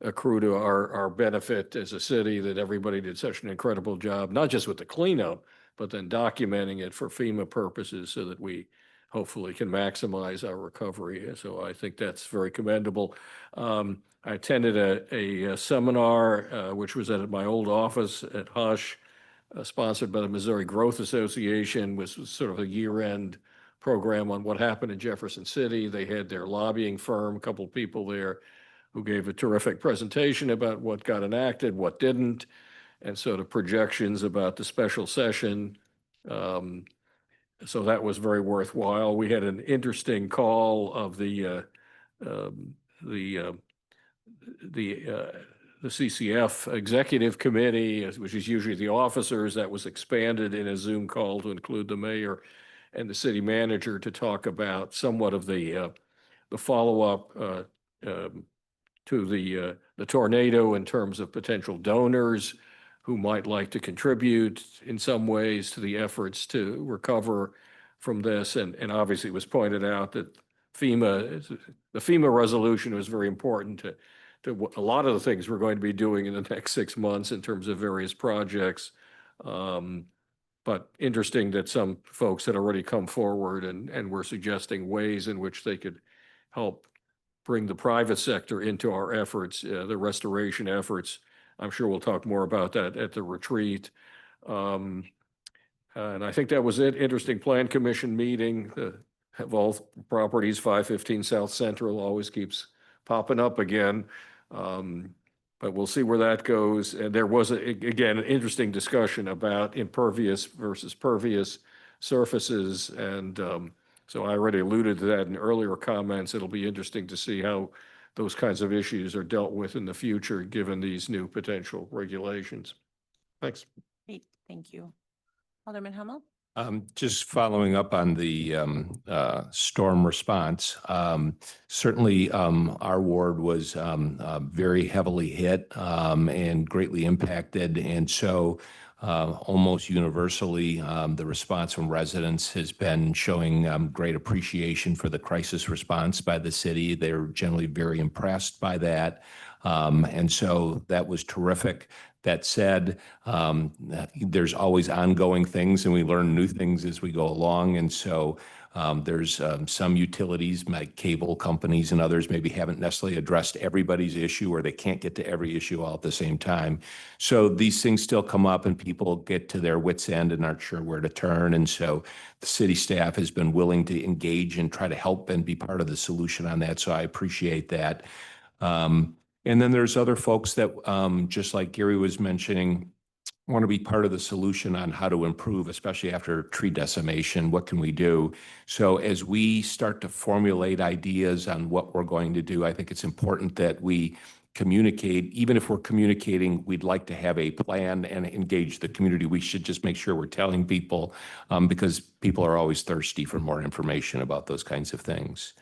accrue to our benefit as a city that everybody did such an incredible job, not just with the cleanup, but then documenting it for FEMA purposes so that we hopefully can maximize our recovery. So I think that's very commendable. I attended a seminar, which was at my old office at Hush, sponsored by the Missouri Growth Association, which was sort of a year-end program on what happened in Jefferson City. They had their lobbying firm, a couple of people there who gave a terrific presentation about what got enacted, what didn't, and sort of projections about the special session. So that was very worthwhile. We had an interesting call of the CCF Executive Committee, which is usually the officers. That was expanded in a Zoom call to include the mayor and the city manager to talk about somewhat of the follow-up to the tornado in terms of potential donors who might like to contribute in some ways to the efforts to recover from this. And obviously it was pointed out that the FEMA resolution was very important to a lot of the things we're going to be doing in the next 6 months in terms of various projects. But interesting that some folks had already come forward and were suggesting ways in which they could help bring the private sector into our efforts, the restoration efforts. I'm sure we'll talk more about that at the retreat. And I think that was it. Interesting Plan Commission meeting. Of all properties, 515 South Central always keeps popping up again. But we'll see where that goes. And there was, again, an interesting discussion about impervious versus pervious surfaces. And so I already alluded to that in earlier comments. It'll be interesting to see how those kinds of issues are dealt with in the future, given these new potential regulations. Thanks. Great, thank you. Alderman Hummel? Just following up on the storm response, certainly our ward was very heavily hit and greatly impacted. And so almost universally, the response from residents has been showing great appreciation for the crisis response by the city. They're generally very impressed by that. And so that was terrific. That said, there's always ongoing things and we learn new things as we go along. And so there's some utilities, like cable companies and others, maybe haven't necessarily addressed everybody's issue, or they can't get to every issue all at the same time. So these things still come up and people get to their wits' end and aren't sure where to turn. And so the city staff has been willing to engage and try to help and be part of the solution on that. So I appreciate that. And then there's other folks that, just like Gary was mentioning, want to be part of the solution on how to improve, especially after tree decimation. What can we do? So as we start to formulate ideas on what we're going to do, I think it's important that we communicate. Even if we're communicating, we'd like to have a plan and engage the community. We should just make sure we're telling people, because people are always thirsty for more information about those kinds of things.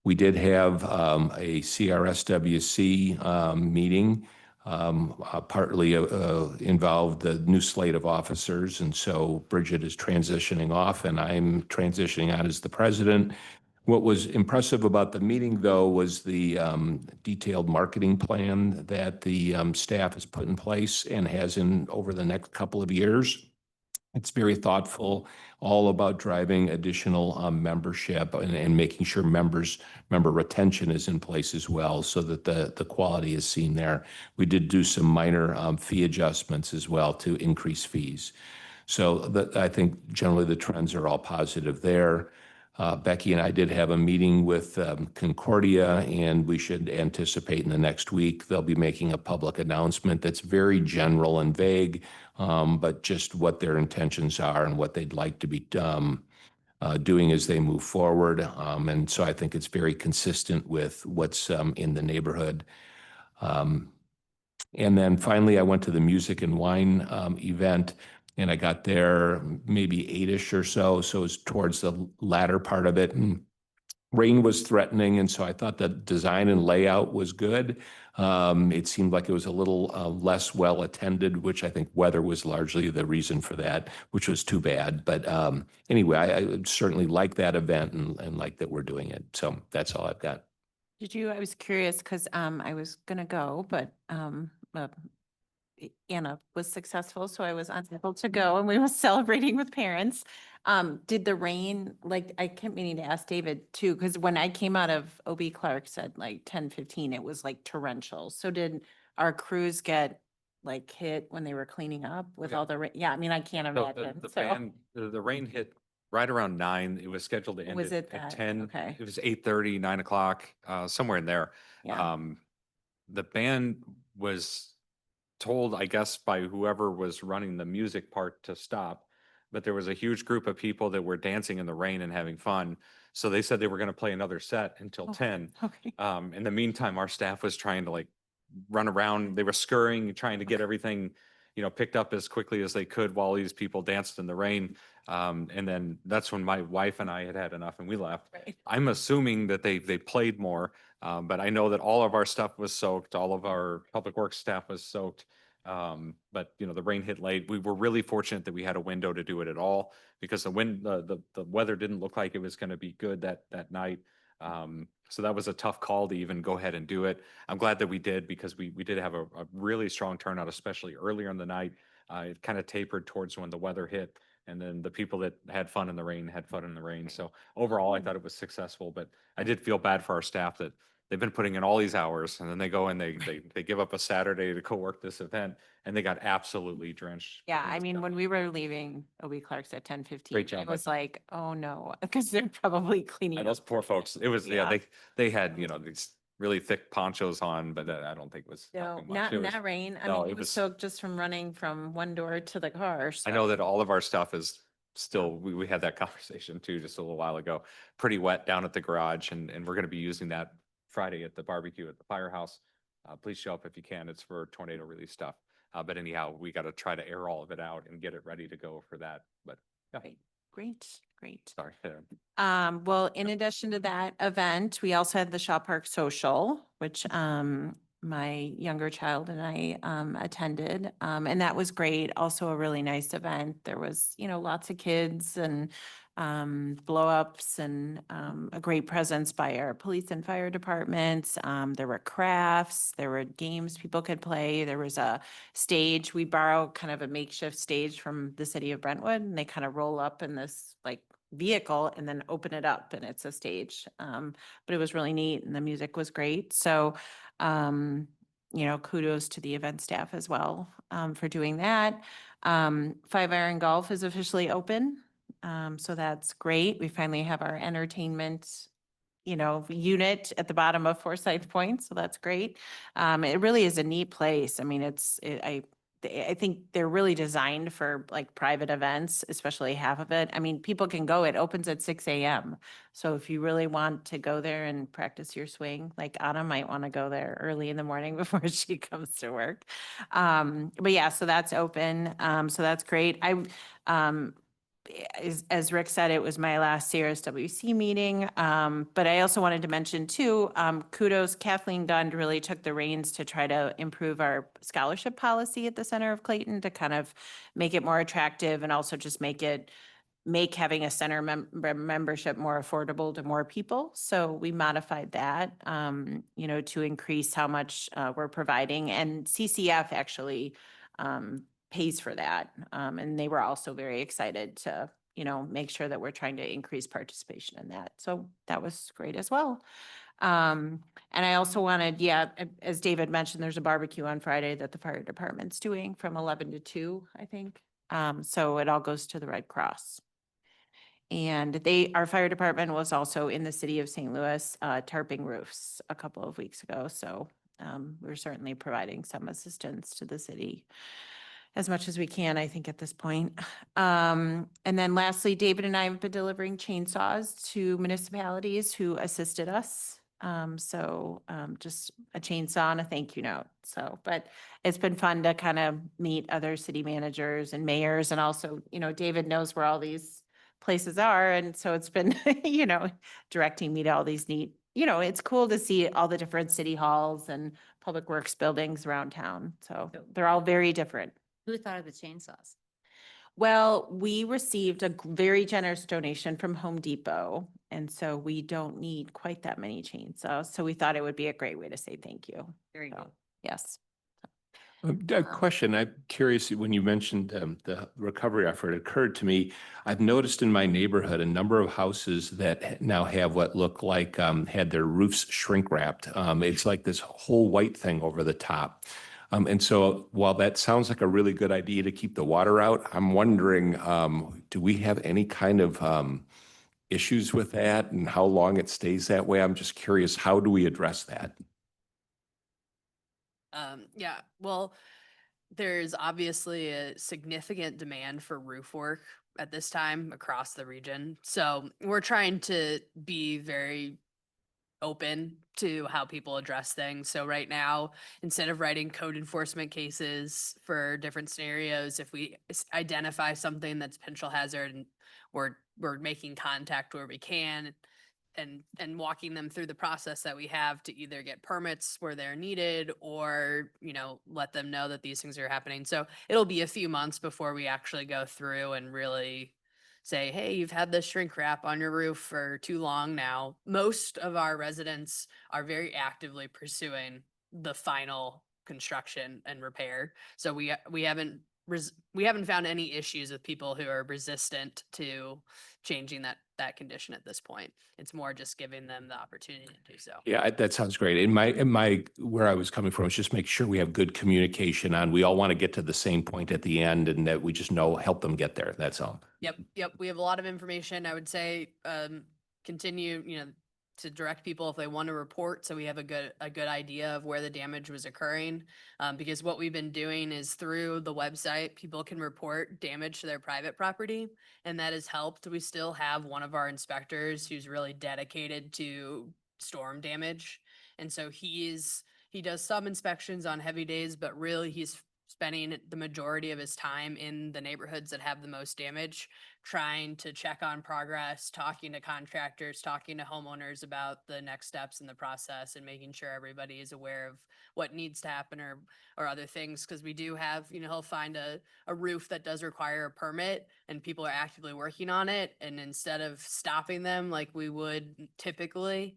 We did have a CRSWC meeting, partly involved the new slate of officers. And so Bridget is transitioning off and I'm transitioning on as the president. What was impressive about the meeting, though, was the detailed marketing plan that the staff has put in place and has in over the next couple of years. It's very thoughtful, all about driving additional membership and making sure member retention is in place as well, so that the quality is seen there. We did do some minor fee adjustments as well to increase fees. So I think generally the trends are all positive there. Becky and I did have a meeting with Concordia, and we should anticipate in the next week, they'll be making a public announcement that's very general and vague, but just what their intentions are and what they'd like to be doing as they move forward. And so I think it's very consistent with what's in the neighborhood. And then finally, I went to the music and wine event, and I got there maybe 8-ish or so. So it was towards the latter part of it. And rain was threatening, and so I thought the design and layout was good. It seemed like it was a little less well attended, which I think weather was largely the reason for that, which was too bad. But anyway, I certainly like that event and like that we're doing it. So that's all I've got. I was curious because I was gonna go, but Anna was successful, so I was unable to go and we were celebrating with parents. Did the rain, like, I kept meaning to ask David too, because when I came out of OB Clark said like 10:15, it was like torrential. So did our crews get like hit when they were cleaning up with Yeah. all the rain? Yeah, I mean, I can't So imagine. the So band, the rain hit right around 9. It was scheduled to end Was it at that? 10. Okay. It was 8:30, 9 o'clock, somewhere in there. Yeah. The band was told, I guess, by whoever was running the music part to stop, but there was a huge group of people that were dancing in the rain and having fun. So they said they were going to play another set until Oh, 10. Okay. In the meantime, our staff was trying to like run around. They were scurrying, trying to get everything, picked up as quickly as they could while these people danced in the rain. And then that's when my wife and I had enough and we left. Right. I'm assuming that they played more, but I know that all of our stuff was soaked. All of our public works staff was soaked. But the rain hit late. We were really fortunate that we had a window to do it at all because the weather didn't look like it was going to be good that night. So that was a tough call to even go ahead and do it. I'm glad that we did because we did have a really strong turnout, especially earlier in the night. It kind of tapered towards when the weather hit. And then the people that had fun in the rain had fun in the rain. So overall, I thought it was successful, but I did feel bad for our staff that they've been putting in all these hours and then they go and they give up a Saturday to go work this event and they got absolutely drenched. Yeah, in I the mean, stuff. when we were leaving OB Clark's at 10:15, Great job, I was Becky. like, oh no, because they're probably cleaning And up. those poor folks, it was, yeah, Yeah. they had, these really thick ponchos on, but I don't think was No, helping much. not It in was- that rain. I no, mean, it it was was- soaked just from running from one door to the car. I know that all of our stuff is still, we had that conversation too, just a little while ago, pretty wet down at the garage and we're going to be using that Friday at the barbecue at the firehouse. Please show up if you can. It's for tornado relief stuff. But anyhow, we got to try to air all of it out and get it ready to go for that. But yeah, Great, great. sorry. Well, in addition to that event, we also had the Shaw Park Social, which my younger child and I attended. And that was great. Also a really nice event. There was, lots of kids and blow ups and a great presence by our police and fire departments. There were crafts, there were games people could play. There was a stage. We borrow kind of a makeshift stage from the city of Brentwood and they kind of roll up in this like vehicle and then open it up and it's a stage. But it was really neat and the music was great. So, kudos to the event staff as well for doing that. 5-Iron Golf is officially open. So that's great. We finally have our entertainment, unit at the bottom of Forsyth Point. So that's great. It really is a neat place. I mean, I think they're really designed for like private events, especially half of it. I mean, people can go, it opens at 6 a.m. So if you really want to go there and practice your swing, like Anna might want to go there early in the morning before she comes to work. But yeah, so that's open. So that's great. As Rick said, it was my last CRSWC meeting. But I also wanted to mention too, kudos, Kathleen Gund really took the reins to try to improve our scholarship policy at the Center of Clayton to kind of make it more attractive and also just make having a center membership more affordable to more people. So we modified that, to increase how much we're providing. And CCF actually pays for that. And they were also very excited to, make sure that we're trying to increase participation in that. So that was great as well. And I also wanted, as David mentioned, there's a barbecue on Friday that the fire department's doing from 11 to 2, I think. So it all goes to the Red Cross. And our fire department was also in the city of St. Louis, tarping roofs a couple of weeks ago. So we're certainly providing some assistance to the city as much as we can, I think, at this point. And then lastly, David and I have been delivering chainsaws to municipalities who assisted us. Just a chainsaw and a thank you note. So, but it's been fun to kind of meet other city managers and mayors, and also, David knows where all these places are. And so it's been, directing me to all these neat, it's cool to see all the different city halls and public works buildings around town. So they're all very different. Who thought of the chainsaws? Well, we received a very generous donation from Home Depot, and so we don't need quite that many chainsaws. So we thought it would be a great way to say thank you. Very So, good. yes. A question, I'm curious, when you mentioned the recovery effort, it occurred to me, I've noticed in my neighborhood, a number of houses that now have what look like had their roofs shrink wrapped. It's like this whole white thing over the top. And so while that sounds like a really good idea to keep the water out, I'm wondering, do we have any kind of issues with that and how long it stays that way? I'm just curious, how do we address that? Yeah, well, there's obviously a significant demand for roof work at this time across the region. So we're trying to be very open to how people address things. So right now, instead of writing code enforcement cases for different scenarios, if we identify something that's potential hazard, and we're making contact where we can and walking them through the process that we have to either get permits where they're needed or, let them know that these things are happening. So it'll be a few months before we actually go through and really say, hey, you've had this shrink wrap on your roof for too long now. Most of our residents are very actively pursuing the final construction and repair. So we haven't found any issues with people who are resistant to changing that condition at this point. It's more just giving them the opportunity to do so. Yeah, that sounds great. Where I was coming from is just make sure we have good communication on, we all want to get to the same point at the end and that we just help them get there. That's all. Yep. We have a lot of information. I would say, continue, to direct people if they want to report. So we have a good idea of where the damage was occurring. Because what we've been doing is through the website, people can report damage to their private property, and that has helped. We still have one of our inspectors who's really dedicated to storm damage. And so he does some inspections on heavy days, but really he's spending the majority of his time in the neighborhoods that have the most damage, trying to check on progress, talking to contractors, talking to homeowners about the next steps in the process, and making sure everybody is aware of what needs to happen or other things. Because we do have, he'll find a roof that does require a permit and people are actively working on it. And instead of stopping them like we would typically,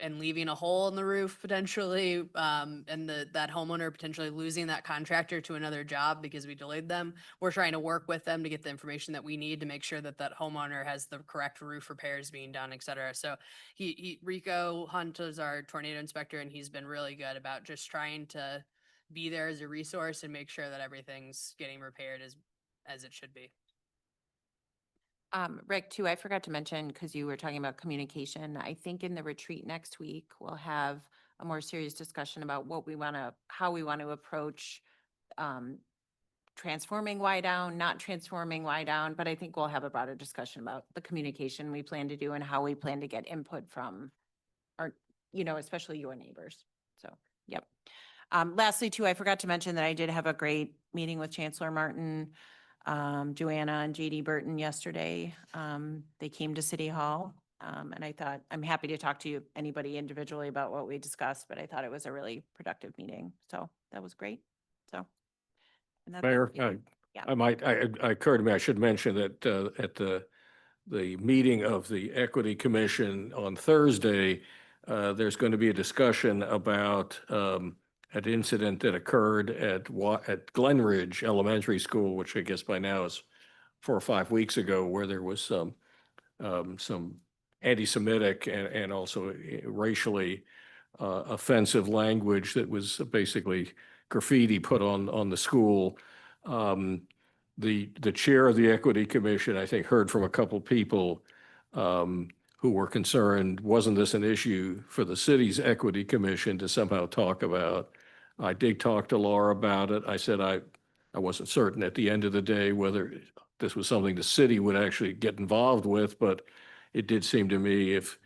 and leaving a hole in the roof potentially, and that homeowner potentially losing that contractor to another job because we delayed them. We're trying to work with them to get the information that we need to make sure that homeowner has the correct roof repairs being done, et cetera. So Rico Hunt is our tornado inspector, and he's been really good about just trying to be there as a resource and make sure that everything's getting repaired as it should be. Rick, too, I forgot to mention, because you were talking about communication, I think in the retreat next week, we'll have a more serious discussion about how we want to approach transforming Y-Down, not transforming Y-Down, but I think we'll have a broader discussion about the communication we plan to do and how we plan to get input from our, especially your neighbors. So, yep. Lastly, too, I forgot to mention that I did have a great meeting with Chancellor Martin, Joanna and JD Burton yesterday. They came to City Hall, and I thought, I'm happy to talk to anybody individually about what we discussed, but I thought it was a really productive meeting. So that was great. So. and that's it. Mayor, Yeah. it occurred to me, I should mention that at the meeting of the Equity Commission on Thursday, there's going to be a discussion about an incident that occurred at Glenridge Elementary School, which I guess by now is 4 or 5 weeks ago, where there was some anti-Semitic and also racially offensive language that was basically graffiti put on the school. the chair of the Equity Commission, I think, heard from a couple people who were concerned, wasn't this an issue for the city's Equity Commission to somehow talk about? I did talk to Laura about it. I said I wasn't certain at the end of the day whether this was something the city would actually get involved with, but it did seem to me, if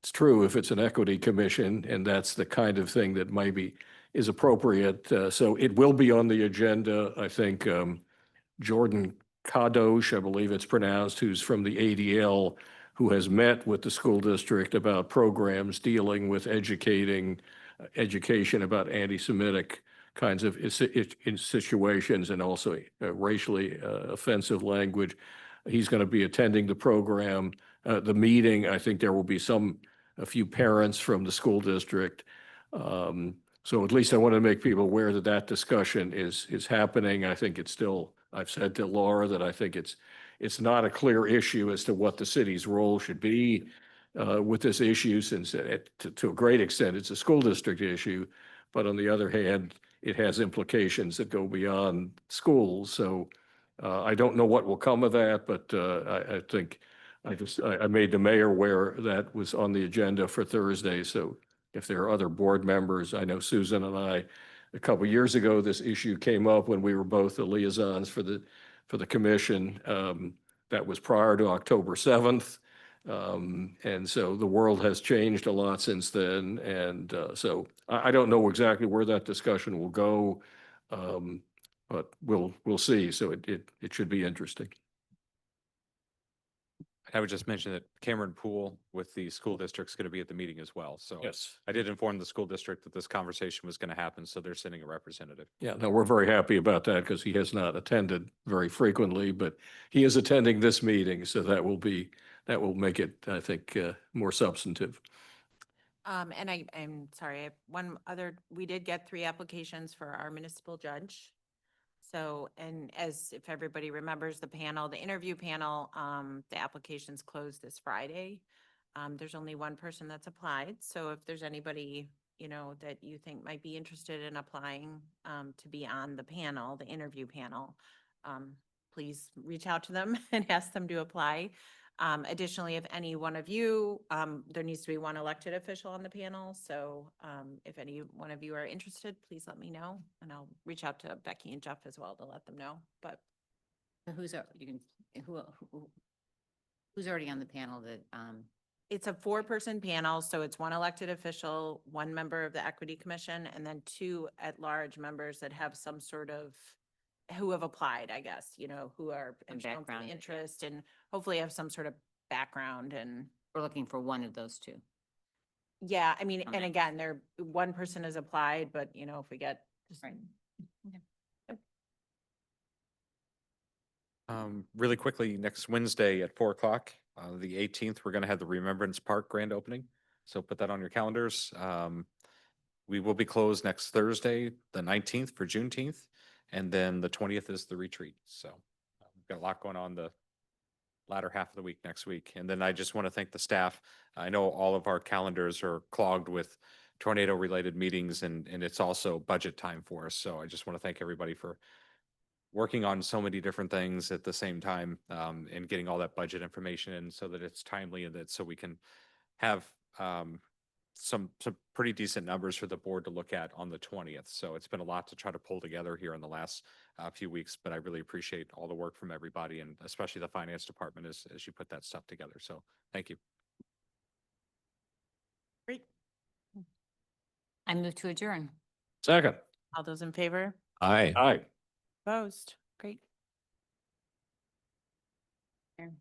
it's true, if it's an Equity Commission, and that's the kind of thing that maybe is appropriate. So it will be on the agenda. I think Jordan Kadosh, I believe it's pronounced, who's from the ADL, who has met with the school district about programs dealing with education about anti-Semitic kinds of in situations, and also racially offensive language. He's going to be attending the program, the meeting. I think there will be a few parents from the school district. So at least I want to make people aware that that discussion is happening. I think it's still, I've said to Laura that I think it's not a clear issue as to what the city's role should be with this issue, since to a great extent, it's a school district issue. But on the other hand, it has implications that go beyond schools. So I don't know what will come of that, but I think I made the mayor aware that was on the agenda for Thursday. So if there are other board members, I know Susan and I, a couple of years ago, this issue came up when we were both the liaisons for the commission. That was prior to October 7th. And so the world has changed a lot since then. And so I don't know exactly where that discussion will go, but we'll see. So it should be interesting. I would just mention that Cameron Poole with the school district is going to be at the meeting as well. So Yes. I did inform the school district that this conversation was going to happen, so they're sending a representative. Yeah, no, we're very happy about that because he has not attended very frequently, but he is attending this meeting. So that will make it, I think, more substantive. And I'm sorry, I have one other, we did get 3 applications for our municipal judge. So, and as if everybody remembers the interview panel, the applications closed this Friday. There's only one person that's applied. So if there's anybody, that you think might be interested in applying, to be on the panel, the interview panel, please reach out to them and ask them to apply. Additionally, if any one of you, there needs to be one elected official on the panel. So if any one of you are interested, please let me know, and I'll reach out to Becky and Jeff as well to let them know. But Who's already on the panel that, it's a 4-person panel, so it's 1 elected official, 1 member of the Equity Commission, and then 2 at-large members that have some sort of, who have applied, I guess, who are Some shown some background. interest and hopefully have some sort of background. And we're looking for one of those 2? yeah, I mean, and Okay. again, one person has applied, but if we get just Right. Really quickly, next Wednesday at 4 o'clock, the 18th, we're going to have the Remembrance Park grand opening. So put that on your calendars. We will be closed next Thursday, the 19th for Juneteenth, and then the 20th is the retreat. So we've got a lot going on the latter half of the week next week. And then I just want to thank the staff. I know all of our calendars are clogged with tornado-related meetings, and it's also budget time for us. So I just want to thank everybody for working on so many different things at the same time, and getting all that budget information in so that it's timely, and that so we can have some pretty decent numbers for the board to look at on the 20th. So it's been a lot to try to pull together here in the last few weeks, but I really appreciate all the work from everybody, and especially the finance department as you put that stuff together. So thank you. great. I move to adjourn. Second. All those in favor? Aye. Aye. Opposed? Great. Adjourn.